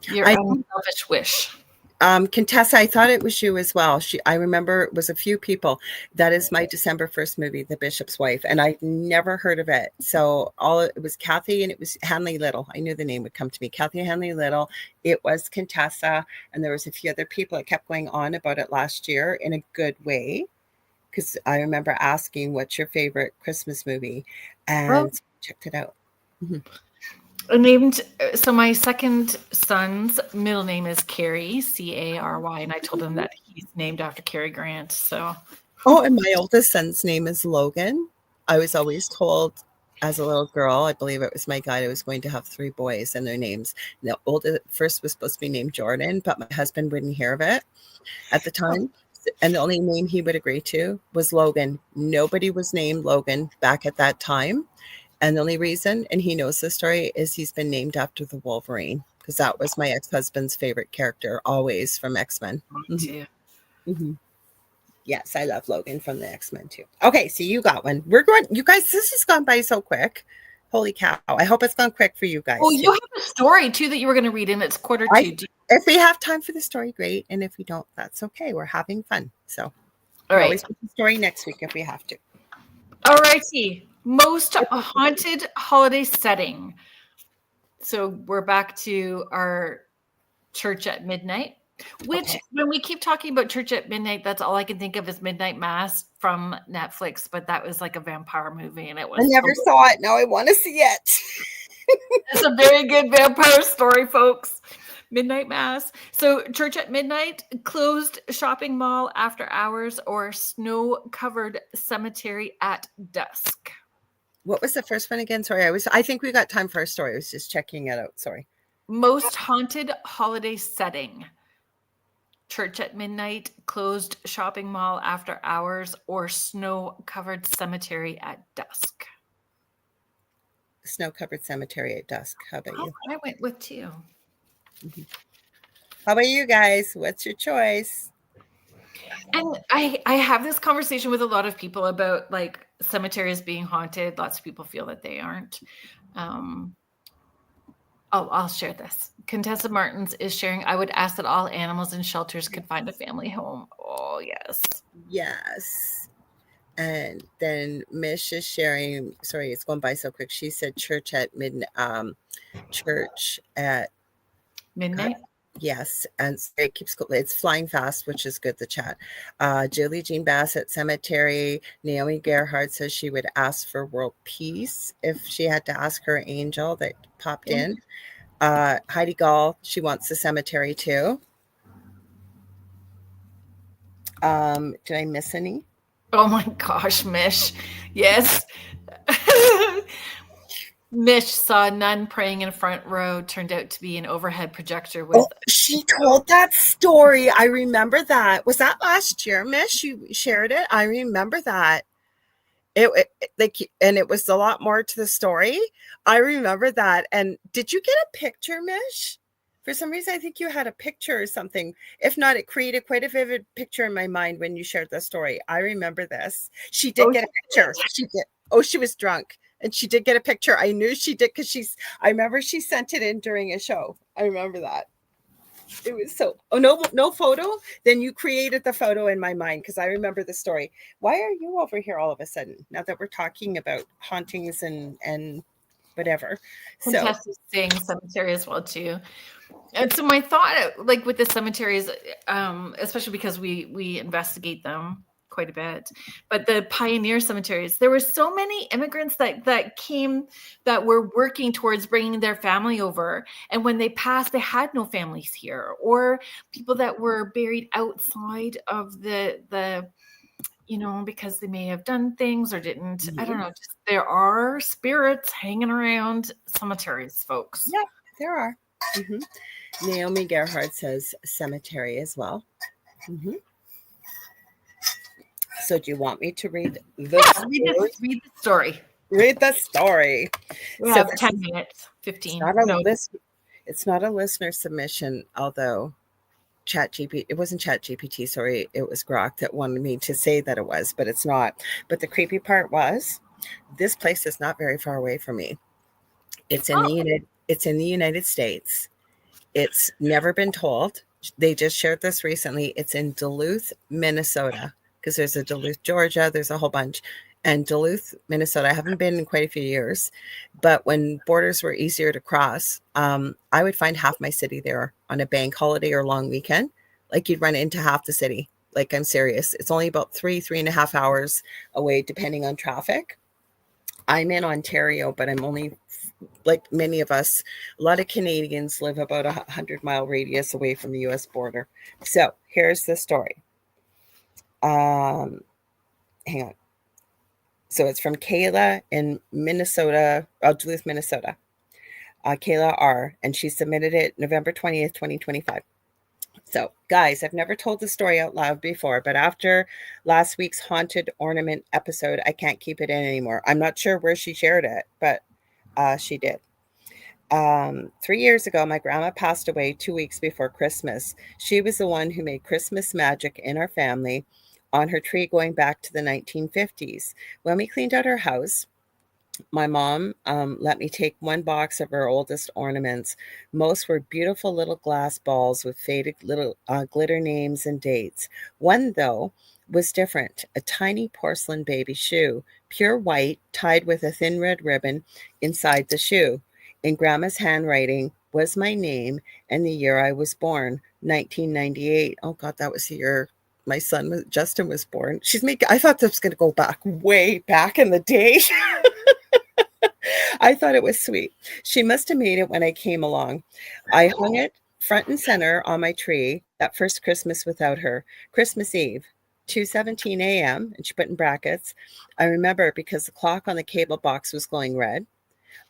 Your unselfish wish. Contessa, I thought it was you as well. I remember it was a few people. That is my December 1st movie, The Bishop's Wife, and I'd never heard of it. So it was Kathy and it was Hanley Little. I knew the name would come to me. Kathy Hanley Little. It was Contessa, and there was a few other people that kept going on about it last year in a good way, because I remember asking, "What's your favorite Christmas movie?" And checked it out. Mm-hmm. Named, so my second son's middle name is Carrie, Cary, and I told him that he's named after Cary Grant. So, Oh, and my oldest son's name is Logan. I was always told as a little girl, I believe it was my guide, I was going to have 3 boys and their names. The oldest first was supposed to be named Jordan, but my husband wouldn't hear of it at the time. And the only name he would agree to was Logan. Nobody was named Logan back at that time. And the only reason, and he knows the story, is he's been named after the Wolverine, because that was my ex-husband's favorite character, always from X-Men. too. Mm-hmm. Yes, I love Logan from the X-Men too. Okay, so you got one. We're going, you guys, this has gone by so quick. Holy cow. I hope it's gone quick for you guys. Oh, you have a story too that you were going to read, and it's 1:45. If we have time for the story, great. And if we don't, that's okay. We're having fun. So All right. always put the story next week if we have to. All righty. Most haunted holiday setting. So we're back to our church at midnight, which when we keep talking about church at midnight, that's all I can think of is Midnight Mass from Netflix. But that was like a vampire movie, and it was. I never saw it. Now I want to see it. It's a very good vampire story, folks. Midnight Mass. So church at midnight, closed shopping mall after hours, or snow-covered cemetery at dusk. What was the first one again? Sorry, I think we got time for a story. I was just checking it out. Sorry. Most haunted holiday setting. Church at midnight, closed shopping mall after hours, or snow-covered cemetery at dusk. Snow-covered cemetery at dusk. How about you? I went with 2. Mm-hmm. How about you guys? What's your choice? And I have this conversation with a lot of people about like cemeteries being haunted. Lots of people feel that they aren't. I'll share this. Contessa Martins is sharing, I would ask that all animals in shelters could find a family home. Oh, yes. Yes. And then Mish is sharing, sorry, it's going by so quick. She said church at midnight. Church at midnight. Yes, and it keeps it's flying fast, which is good. The chat. Julie Jean Bassett Cemetery. Naomi Gerhardt says she would ask for world peace if she had to ask her angel that popped in. Heidi Gall, she wants the cemetery too. Did I miss any? Oh my gosh, Mish. Yes. Mish saw a nun praying in a front row, turned out to be an overhead projector with. Oh, she told that story. I remember that. Was that last year, Mish? You shared it. I remember that. It and it was a lot more to the story. I remember that. And did you get a picture, Mish? For some reason, I think you had a picture or something. If not, it created quite a vivid picture in my mind when you shared the story. I remember this. She did get a picture. She did. Oh, she was drunk. And she did get a picture. I knew she did because I remember she sent it in during a show. I remember that. It was so, no photo. Then you created the photo in my mind because I remember the story. Why are you over here all of a sudden? Now that we're talking about hauntings and whatever. Contessa's saying cemetery as well too. And so my thought, like with the cemeteries, especially because we investigate them quite a bit, but the pioneer cemeteries, there were so many immigrants that came that were working towards bringing their family over, and when they passed, they had no families here, or people that were buried outside of the because they may have done things or didn't. Mm-hmm. I don't know. Just, there are spirits hanging around cemeteries, folks. Yeah, there are. Mm-hmm. Naomi Gerhardt says cemetery as well. Mm-hmm. So do you want me to read the story? Read the story. Read the story. We have 10 minutes, 15. It's not a listener submission, although it wasn't ChatGPT, sorry, it was Grok that wanted me to say that it was, but it's not. But the creepy part was, this place is not very far away from me. It's in the United States. It's never been told. They just shared this recently. It's in Duluth, Minnesota. Because there's a Duluth, Georgia, there's a whole bunch. And Duluth, Minnesota, I haven't been in quite a few years. But when borders were easier to cross, I would find half my city there on a bank holiday or long weekend. Like you'd run into half the city. Like, I'm serious. It's only about 3.5 hours away, depending on traffic. I'm in Ontario, but I'm only like many of us, a lot of Canadians live about 100-mile radius away from the US border. So here's the story. Hang on. So it's from Kayla in Minnesota, Duluth, Minnesota. Kayla R. And she submitted it November 20th, 2025. So, guys, I've never told the story out loud before, but after last week's haunted ornament episode, I can't keep it in anymore. I'm not sure where she shared it, but she did. 3 years ago, my grandma passed away 2 weeks before Christmas. She was the one who made Christmas magic in our family on her tree going back to the 1950s. When we cleaned out her house, my mom let me take one box of her oldest ornaments. Most were beautiful little glass balls with faded little glitter names and dates. One, though, was different, a tiny porcelain baby shoe, pure white, tied with a thin red ribbon inside the shoe. In Grandma's handwriting was my name and the year I was born, 1998. Oh, God, that was the year my son, Justin, was born. I thought this was going to go back way back in the day. I thought it was sweet. She must have made it when I came along. I hung it front and center on my tree that first Christmas without her. Christmas Eve, 2:17 a.m., and she put in brackets. I remember because the clock on the cable box was glowing red.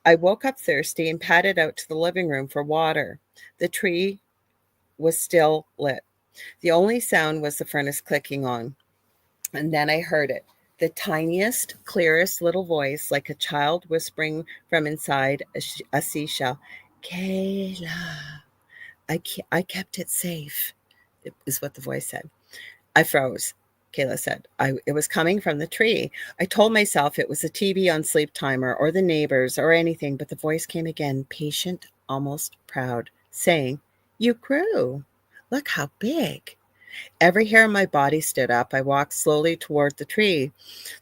I woke up thirsty and padded out to the living room for water. The tree was still lit. The only sound was the furnace clicking on. And then I heard it. The tiniest, clearest little voice, like a child whispering from inside a seashell. Kayla, I kept it safe, is what the voice said. I froze. Kayla said. It was coming from the tree. I told myself it was the TV on sleep timer or the neighbors or anything, but the voice came again, patient, almost proud, saying, "You grew. Look how big." Every hair on my body stood up. I walked slowly toward the tree.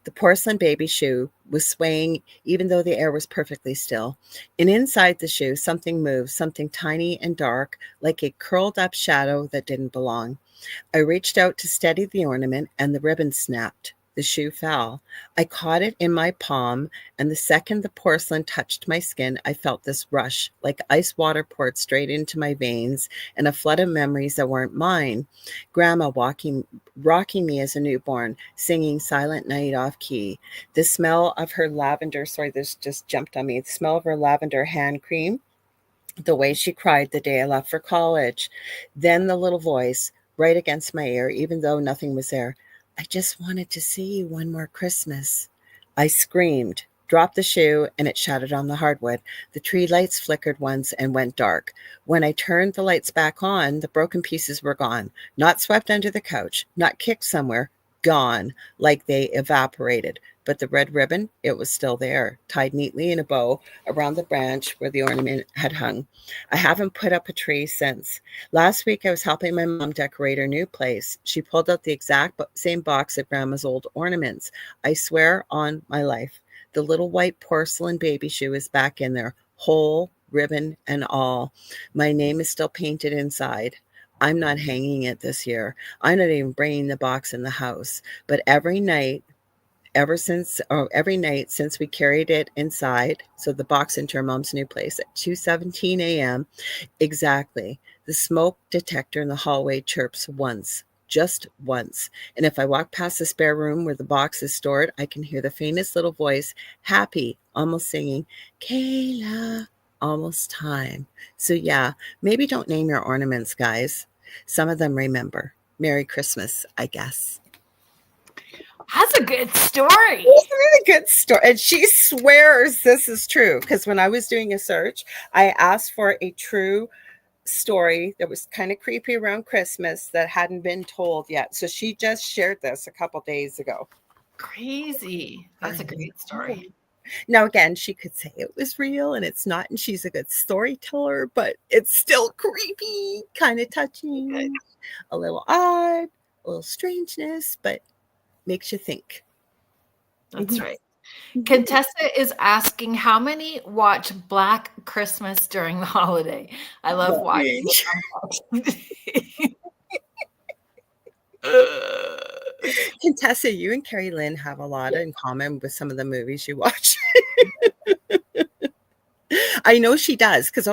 The porcelain baby shoe was swaying even though the air was perfectly still. And inside the shoe, something moved, something tiny and dark, like a curled up shadow that didn't belong. I reached out to steady the ornament, and the ribbon snapped. The shoe fell. I caught it in my palm, and the second the porcelain touched my skin, I felt this rush, like ice water poured straight into my veins, and a flood of memories that weren't mine. Grandma rocking me as a newborn, singing Silent Night off key. The smell of her lavender, sorry, this just jumped on me. The smell of her lavender hand cream. The way she cried the day I left for college. Then the little voice right against my ear, even though nothing was there. I just wanted to see you one more Christmas. I screamed, dropped the shoe, and it shattered on the hardwood. The tree lights flickered once and went dark. When I turned the lights back on, the broken pieces were gone. Not swept under the couch, not kicked somewhere. Gone, like they evaporated. But the red ribbon, it was still there, tied neatly in a bow around the branch where the ornament had hung. I haven't put up a tree since. Last week, I was helping my mom decorate her new place. She pulled out the exact same box of Grandma's old ornaments. I swear on my life, the little white porcelain baby shoe is back in there, whole, ribbon and all. My name is still painted inside. I'm not hanging it this year. I'm not even bringing the box in the house. But every night since we carried it inside, so the box into her mom's new place at 2:17 a.m. exactly, the smoke detector in the hallway chirps once, just once. And if I walk past the spare room where the box is stored, I can hear the faintest little voice, happy, almost singing, Kayla, almost time. So yeah, maybe don't name your ornaments, guys. Some of them remember. Merry Christmas, I guess. That's a good story. It's a really good story. And she swears this is true. Because when I was doing a search, I asked for a true story that was kind of creepy around Christmas that hadn't been told yet. So she just shared this a couple days ago. Crazy. That's a great story. Now, again, she could say it was real and it's not, and she's a good storyteller, but it's still creepy, kind of touching, good. A little odd, a little strangeness, but makes you think. That's right. Contessa is asking, how many watch Black Christmas during the holiday? I love watching it. Contessa, you and Kerrilynn have a lot in common with some of the movies you watch. I know she does, because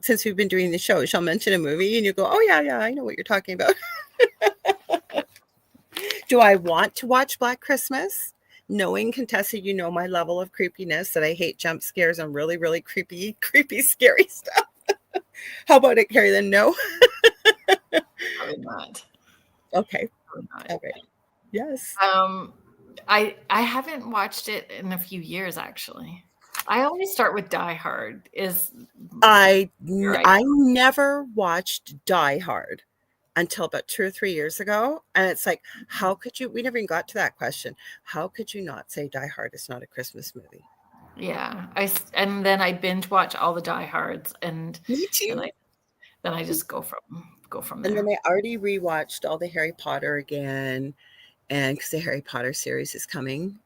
since we've been doing the show, she'll mention a movie and you go, oh yeah, I know what you're talking about. Do I want to watch Black Christmas? Knowing, Contessa, you know my level of creepiness, that I hate jump scares and really, really creepy, scary stuff. How about it, Kerrilynn? No? Probably not. Okay. Probably not. All right. Yes. I haven't watched it in a few years, actually. I always start with Die Hard. I never watched Die Hard until about 2 or 3 years ago. And it's like, how could you, we never even got to that question. How could you not say Die Hard is not a Christmas movie? Yeah. And then I binge watch all the Die Hards, and Me too. then I just go from there. And then I already rewatched all the Harry Potter again. And because the Harry Potter series is coming,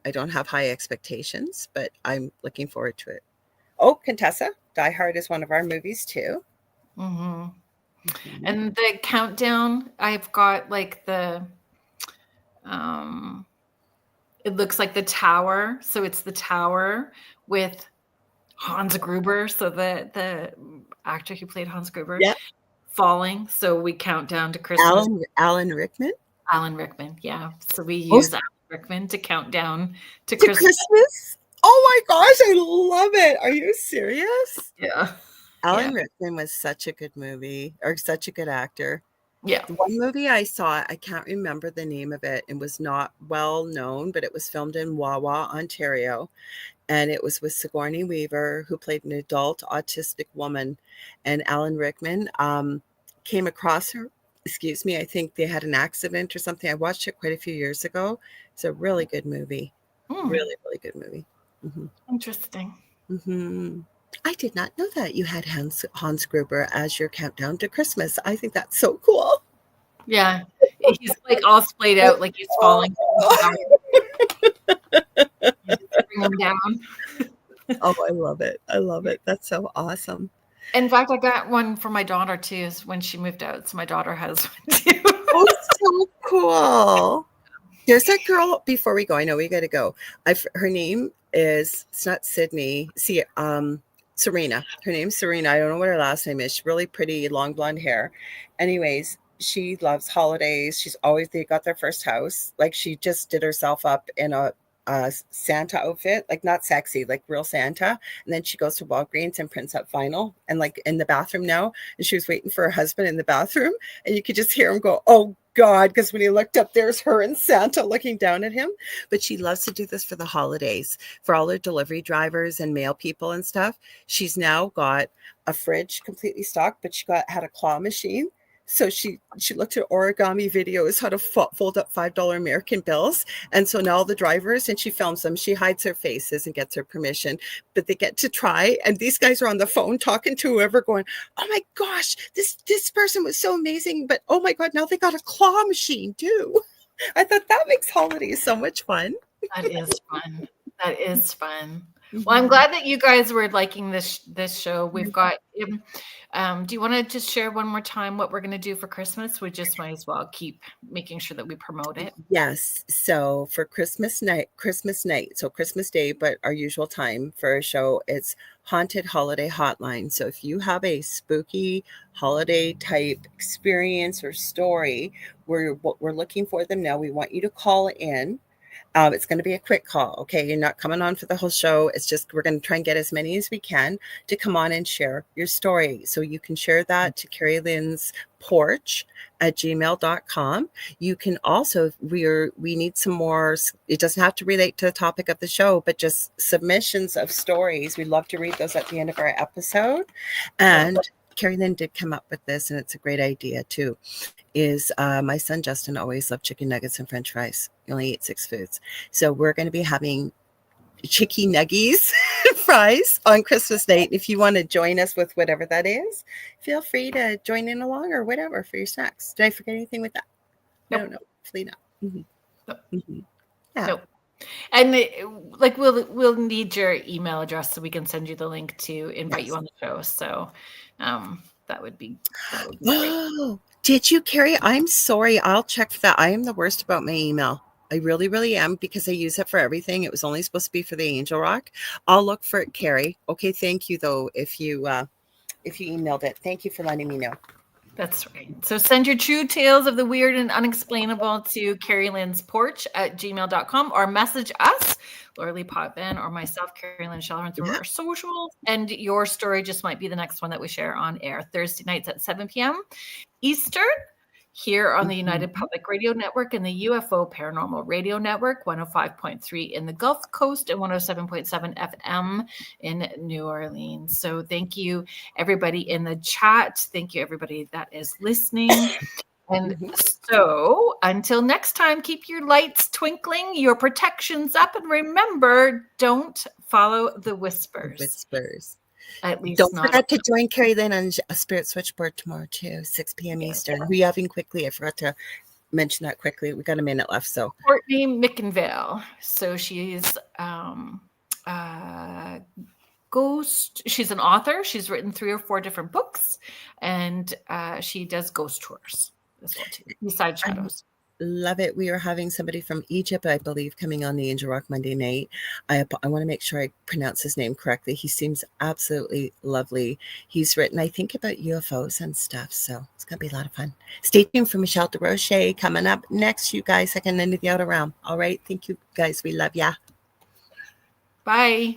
I don't have high expectations, but I'm looking forward to it. Oh, Contessa, Die Hard is one of our movies too. Mm-hmm. And the countdown, I've got like it looks like the tower. So it's the tower with Hans Gruber. So the actor who played Hans Gruber falling. So we count down to Christmas. Alan Rickman? Alan Rickman, yeah. So we use Alan Rickman to count down to Christmas. Oh my gosh, I love it. Are you serious? Yeah. Alan Rickman was such a good movie, or such a good actor. Yeah. The one movie I saw, I can't remember the name of it. It was not well known, but it was filmed in Wawa, Ontario. And it was with Sigourney Weaver, who played an adult autistic woman. And Alan Rickman came across her. Excuse me, I think they had an accident or something. I watched it quite a few years ago. It's a really good movie. Really, really good movie. Mm-hmm. Interesting. Mm-hmm. I did not know that you had Hans Gruber as your countdown to Christmas. I think that's so cool. Yeah. He's like all splayed out, like he's falling. Bring him down. Oh, I love it. I love it. That's so awesome. In fact, I got one for my daughter too, when she moved out. So my daughter has one too. Oh, so cool. There's a girl, before we go, I know we got to go. Her name is, it's not Sydney. Serena. Her name's Serena. I don't know what her last name is. She's really pretty, long blonde hair. Anyways, she loves holidays. They got their first house. Like, she just did herself up in a Santa outfit, like not sexy, like real Santa. And then she goes to Walgreens and prints up vinyl, and like in the bathroom now. And she was waiting for her husband in the bathroom, and you could just hear him go, oh God, because when he looked up, there's her and Santa looking down at him. But she loves to do this for the holidays, for all her delivery drivers and mail people and stuff. She's now got a fridge completely stocked, but she had a claw machine. So she looked at origami videos, how to fold up $5 American bills. And so now the drivers, and she films them, she hides their faces and gets their permission, but they get to try. And these guys are on the phone talking to whoever, going, oh my gosh, this person was so amazing. But oh my God, now they got a claw machine too. I thought that makes holidays so much fun. That is fun. That is fun. Well, I'm glad that you guys were liking this show. We've got, do you want to just share one more time what we're going to do for Christmas? We just might as well keep making sure that we promote it. Yes. So for Christmas night, so Christmas Day, but our usual time for a show, it's Haunted Holiday Hotline. So if you have a spooky holiday type experience or story, we're looking for them now. We want you to call in. It's going to be a quick call. Okay. You're not coming on for the whole show. It's just, we're going to try and get as many as we can to come on and share your story. So you can share that to Kerrilynn's porch at gmail.com. You can also, we need some more, it doesn't have to relate to the topic of the show, but just submissions of stories. We'd love to read those at the end of our episode. And Kerrilynn did come up with this, and it's a great idea too, is my son Justin always loved chicken nuggets and french fries. He only ate 6 foods. So we're going to be having chicky nuggies fries on Christmas night. If you want to join us with whatever that is, feel free to join in along or whatever for your snacks. Did I forget anything with that? Nope. I don't know. Hopefully not. Mm-hmm. Nope. Mm-hmm. Yeah. Nope. And we'll need your email address so we can send you the link to invite you on the show. So that would be great. Oh, did you, Carrie? I'm sorry. I'll check for that. I am the worst about my email. I really, really am, because I use it for everything. It was only supposed to be for the angel rock. I'll look for it, Carrie. Okay, thank you though. If you emailed it, thank you for letting me know. That's right. So send your true tales of the weird and unexplainable to kerrylynnsporch@gmail.com, or message us, Lorilei Potvin, or myself, Kerrilynn Shellhorn, through our socials. And your story just might be the next one that we share on air Thursday nights at 7 p.m. Eastern, here on the United Public Radio Network and the UFO Paranormal Radio Network, 105.3 in the Gulf Coast and 107.7 FM in New Orleans. So thank you, everybody in the chat. Thank you, everybody that is listening. And so until next time, keep your lights twinkling, your protections up, and remember, don't follow the whispers. Whispers. At least don't not. Forget to join Kerrilynn on a Spirit Switchboard tomorrow too, 6 p.m. Eastern. Who you having quickly? I forgot to mention that quickly. We got a minute left. So Courtney Mickenville. So she's ghost. She's an author. She's written 3 or 4 different books, and she does ghost tours as well too, beside shadows. Love it. We are having somebody from Egypt, I believe, coming on the Angel Rock Monday night. I want to make sure I pronounce his name correctly. He seems absolutely lovely. He's written, I think, about UFOs and stuff. So it's going to be a lot of fun. Stay tuned for Michelle DeRoche coming up next, you guys. Second end of the outer realm. All right. Thank you, guys. We love ya. Bye.